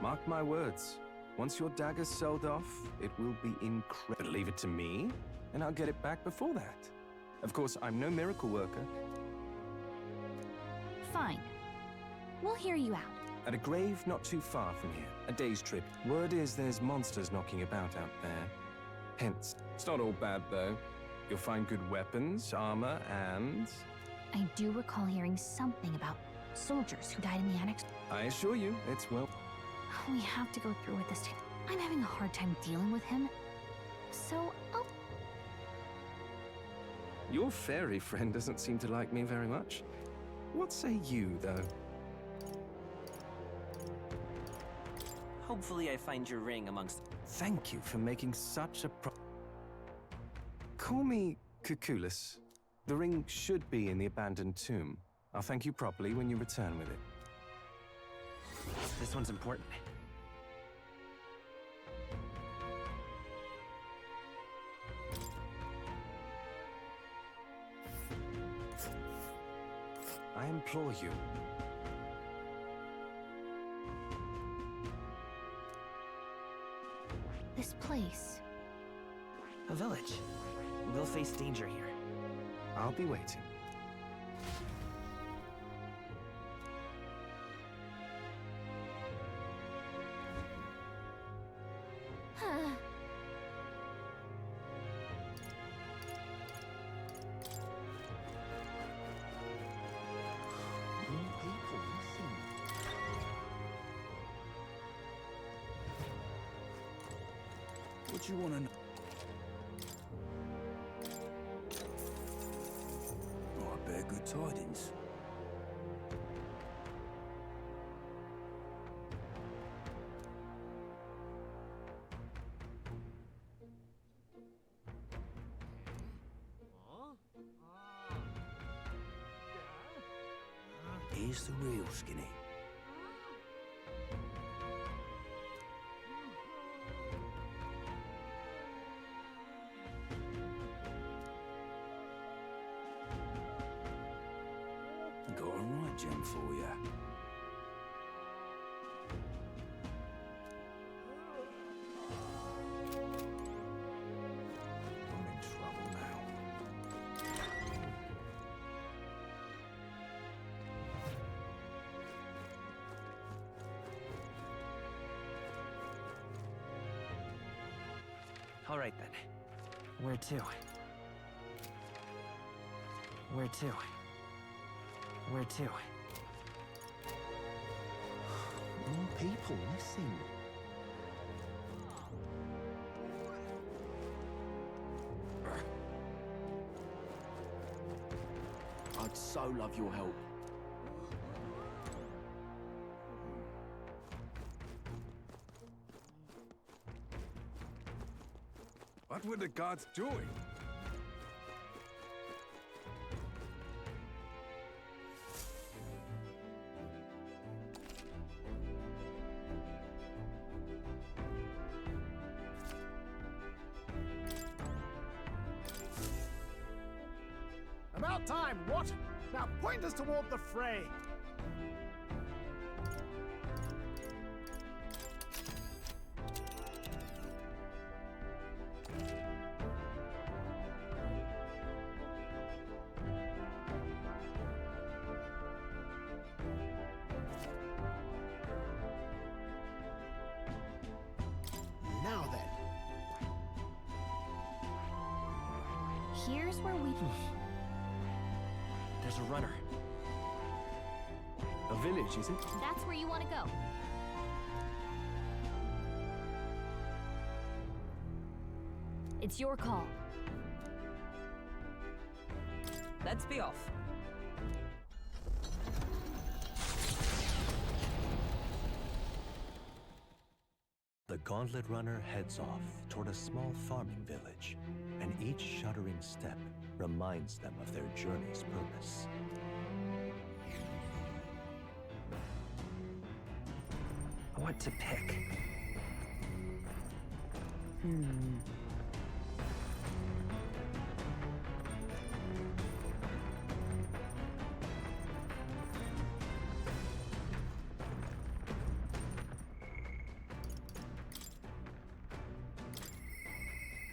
Mark my words. Once your dagger's sold off, it will be incredible. Leave it to me, and I'll get it back before that. Of course, I'm no miracle worker. Fine. We'll hear you out. At a grave not too far from here. A day's trip. Word is there's monsters knocking about out there. Hence, it's not all bad, though. You'll find good weapons, armor, and... I do recall hearing something about soldiers who died in the annex. I assure you, it's well... We have to go through with this. I'm having a hard time dealing with him. So, I'll... Your fairy friend doesn't seem to like me very much. What say you, though? Hopefully I find your ring amongst... Thank you for making such a Call me Cuculus. The ring should be in the abandoned tomb. I'll thank you properly when you return with it. This one's important. I implore you. This place. A village. We'll face danger here. I'll be waiting. What you wanna know? Oh, I bear good tidings. Here's the real skinny. Got a right gem for ya. I'm in trouble now. All right then. Where to? Where to? Where to? More people missing. I'd so love your help. What were the gods doing? About time, what? Now point us toward the fray. Now then. Here's where we... There's a runner. A village, is it? That's where you want to go. It's your call. Let's be off. The Gauntlet Runner heads off toward a small farming village, and each shuddering step reminds them of their journey's purpose. What to pick?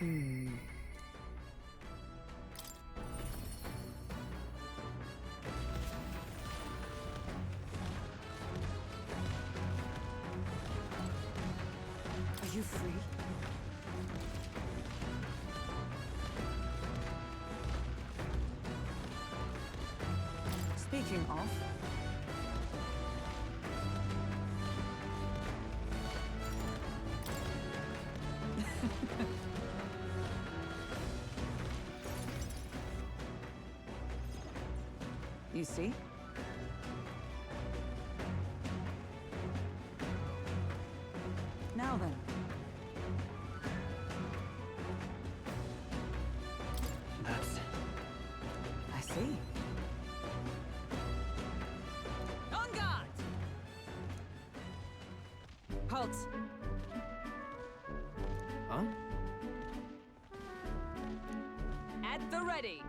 Are you free? Speaking of... You see? Now then. That's... I see. On guard! Halt! Huh? At the ready!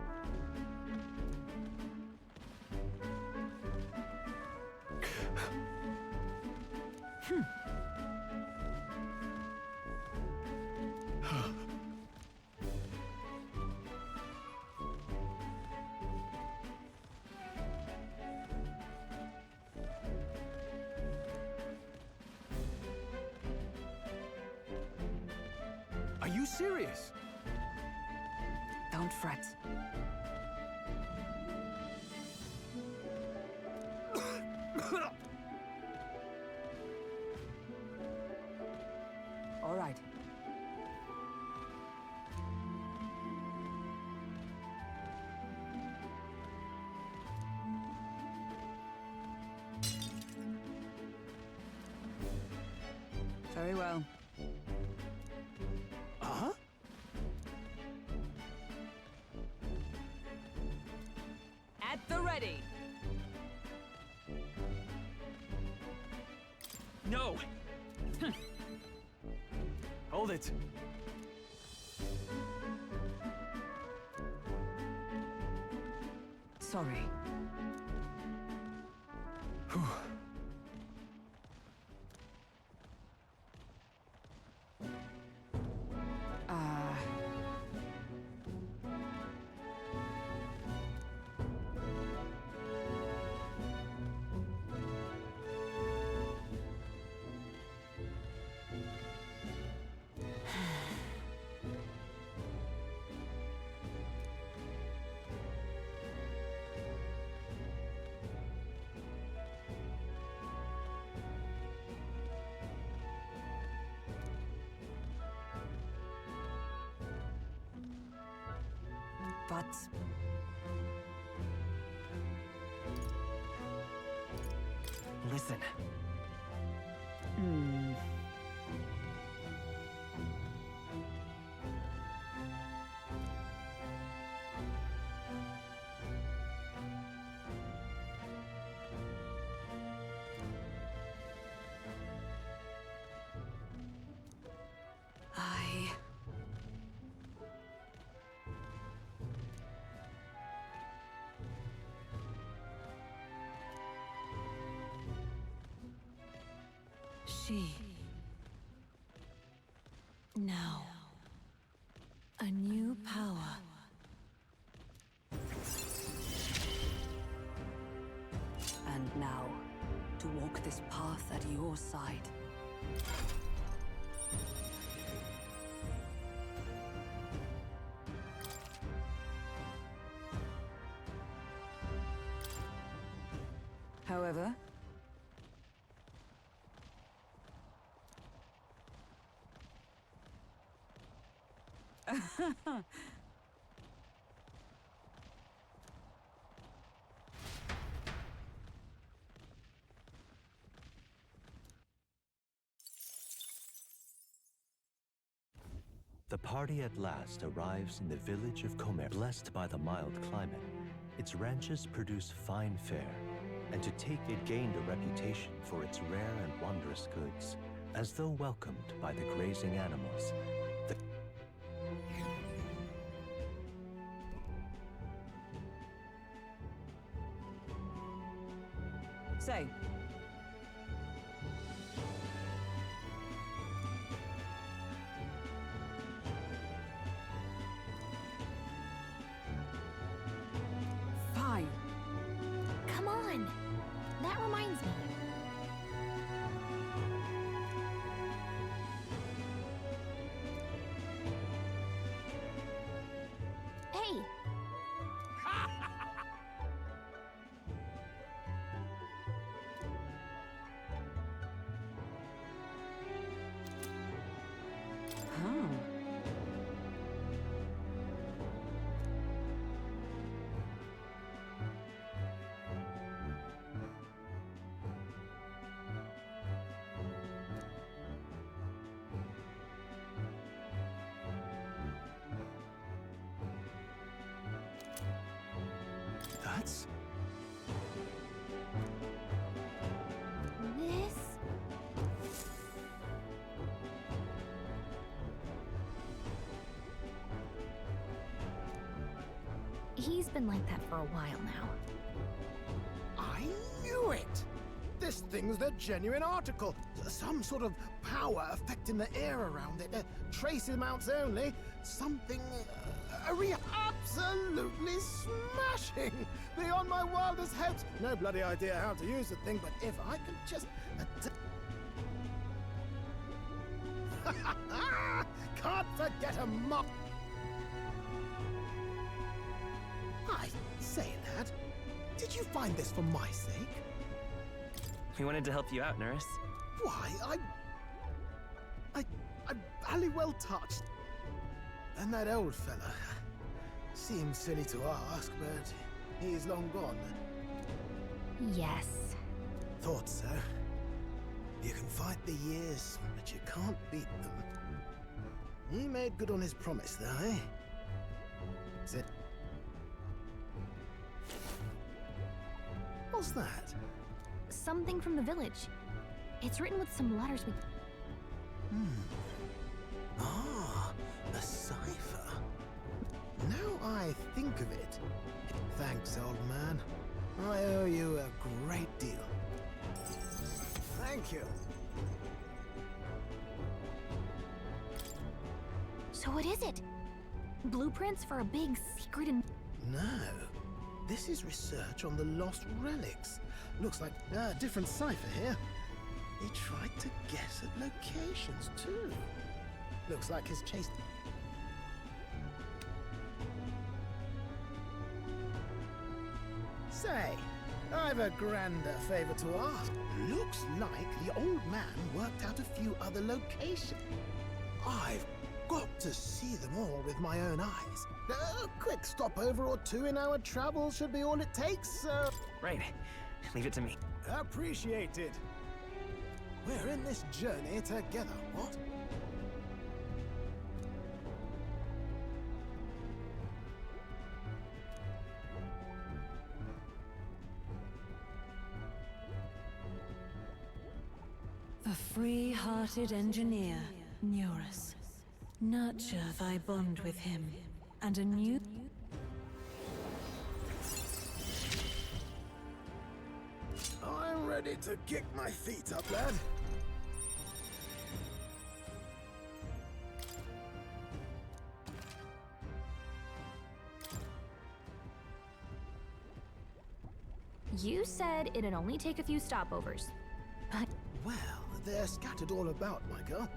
Are you serious? Don't fret. All right. Very well. Huh? At the ready! No! Hold it. Sorry. But... Listen. She. Now. A new power. And now, to walk this path at your side. However, The party at last arrives in the village of Comer. Blessed by the mild climate, its ranches produce fine fare, and to take it gained a reputation for its rare and wondrous goods. As though welcomed by the grazing animals, the say. That reminds me. Hey! Oh. That's... This... He's been like that for a while now. I knew it! This thing's the genuine article. Some sort of power affecting the air around it. Trace amounts only. Something... absolutely smashing! Beyond my wildest hopes. No bloody idea how to use the thing, but if I could just... Can't forget a mop! I say, lad, did you find this for my sake? We wanted to help you out, Nurse. Why, I'm bally well touched. And that old fella seems silly to ask, but he's long gone. Yes. Thought so. You can fight the years, but you can't beat them. He made good on his promise, though, eh? Said... What's that? Something from the village. It's written with some letters we... Ah, a cipher. Now I think of it. Thanks, old man. I owe you a great deal. Thank you. So what is it? Blueprints for a big secret and... No. This is research on the lost relics. Looks like a different cipher here. He tried to guess at locations, too. Looks like he's chased... Say, I've a grander favor to ask. Looks like the old man worked out a few other locations. I've got to see them all with my own eyes. A quick stopover or two in our travels should be all it takes, Right. Leave it to me. Appreciated. We're in this journey together, what? The free-hearted engineer, Neurus. Not sure if I bond with him. And a new... I'm ready to kick my feet up, lad. You said it'd only take a few stopovers. But... Well, they're scattered all about, my girl.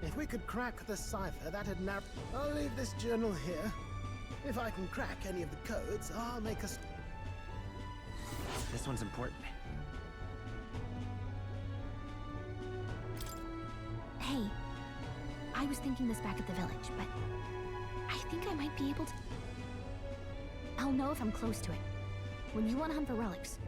If we could crack the cipher, that'd narrow... I'll leave this journal here. If I can crack any of the codes, I'll make us... This one's important. Hey, I was thinking this back at the village, but I think I might be able to... I'll know if I'm close to it. When you want to hunt for relics.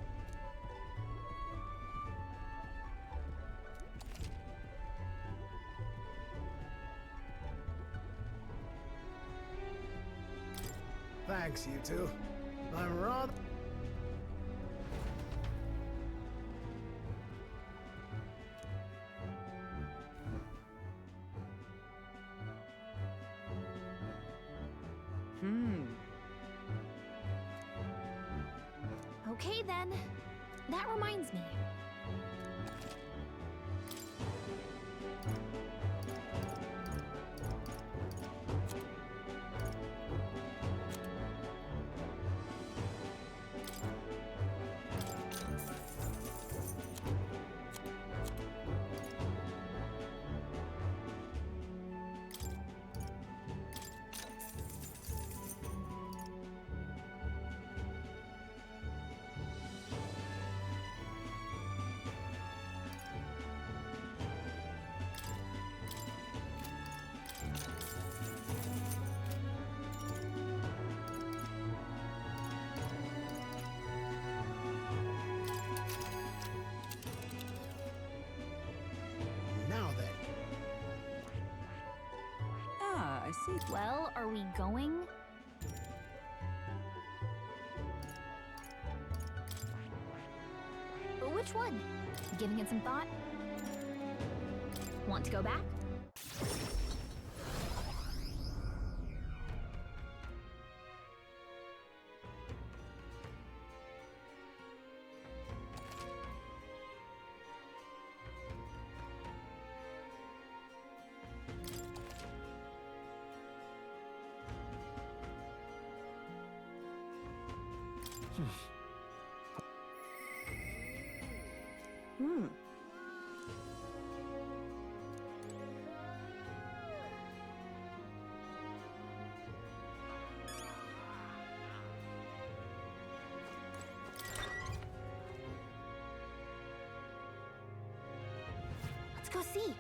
Thanks, you two. I'm rather... Okay then. That reminds me. Well, are we going? Which one? Giving it some thought? Want to go back? Let's go see.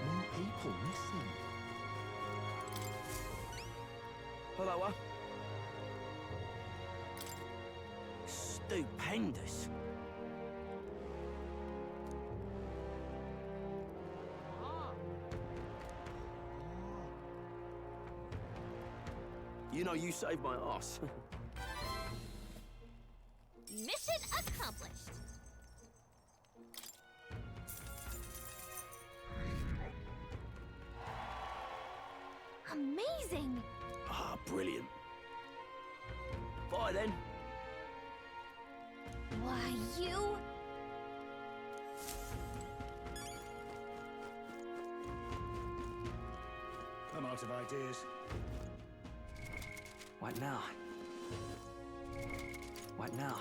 More people missing. Hello. Stupendous. You know, you saved my ass. Mission accomplished. Amazing. Ah, brilliant. Bye then. Why, you... I'm out of ideas. What now? What now?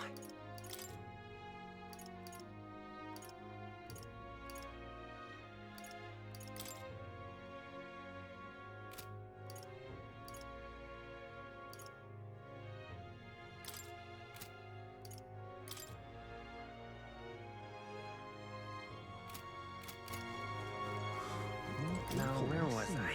Now, where was I?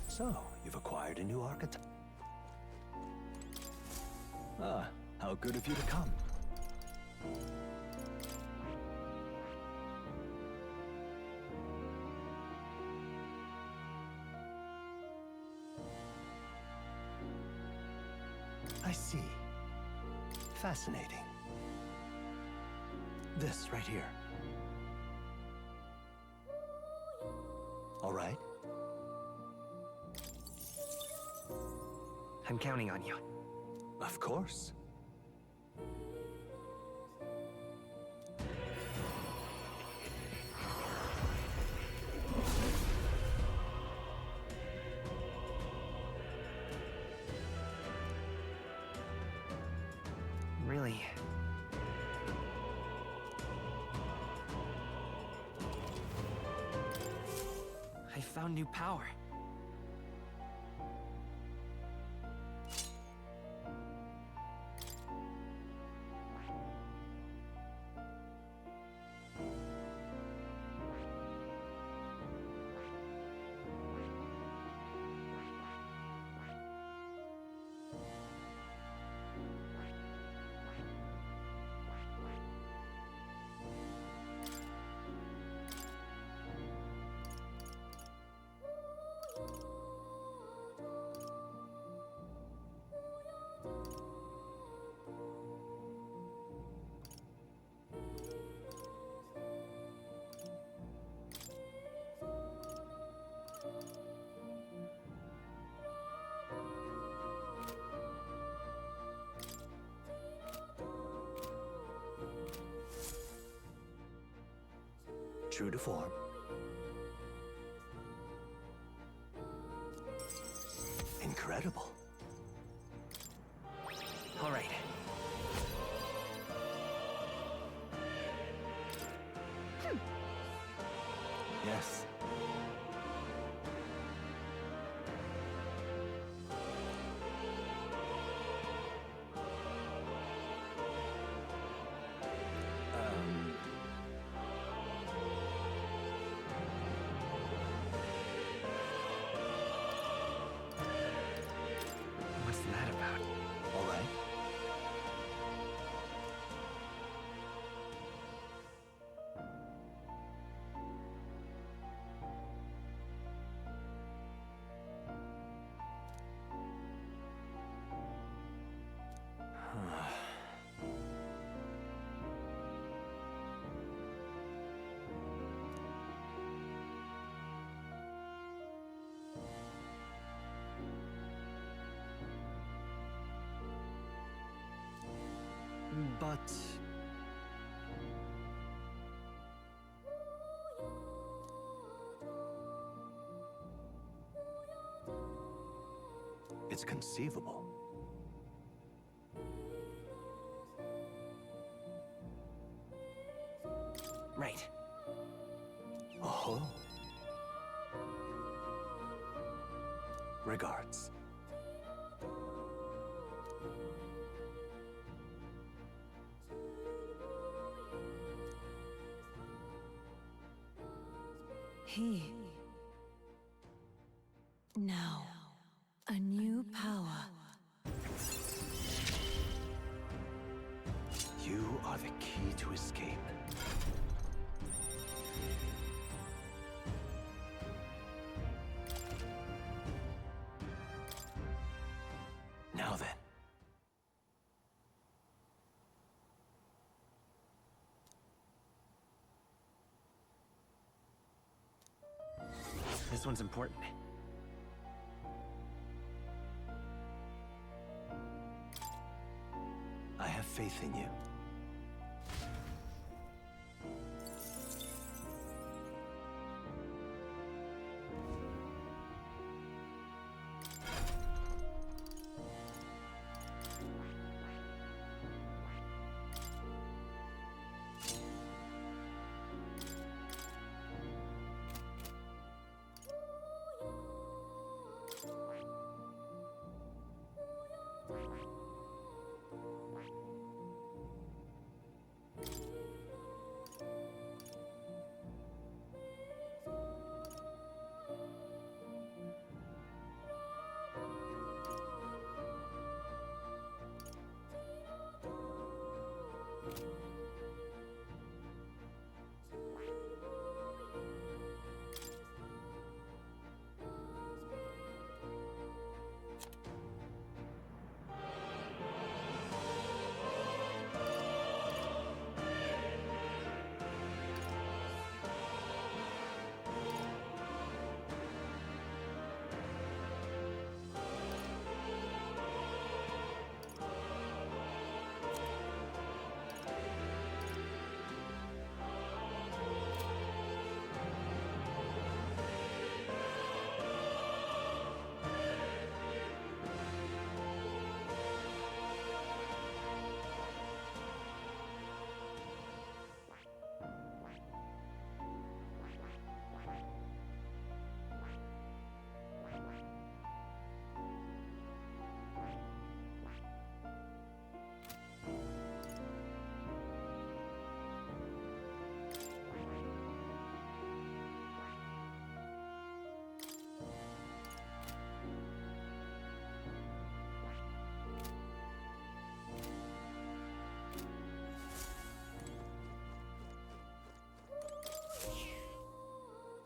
So, you've acquired a new archetype. Ah, how good of you to come. I see. Fascinating. This right here. All right. I'm counting on you. Of course. Really? I found new power. True to form. Incredible. All right. Yes. What's But it's conceivable. Right. Oh. Regards. He. Now, a new power. You are the key to escape. Now then. This one's important. I have faith in you.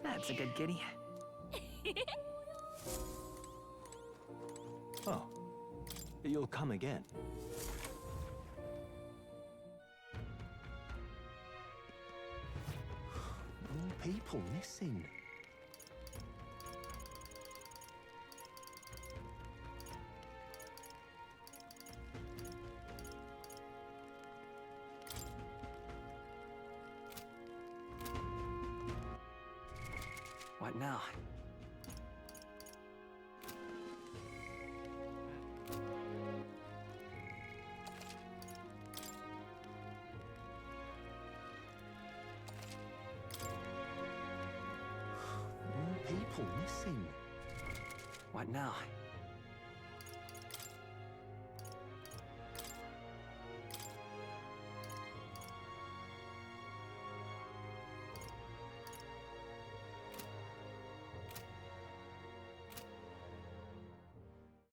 That's a good kitty. Oh. You'll come again. More people missing. What now? More people missing. What now?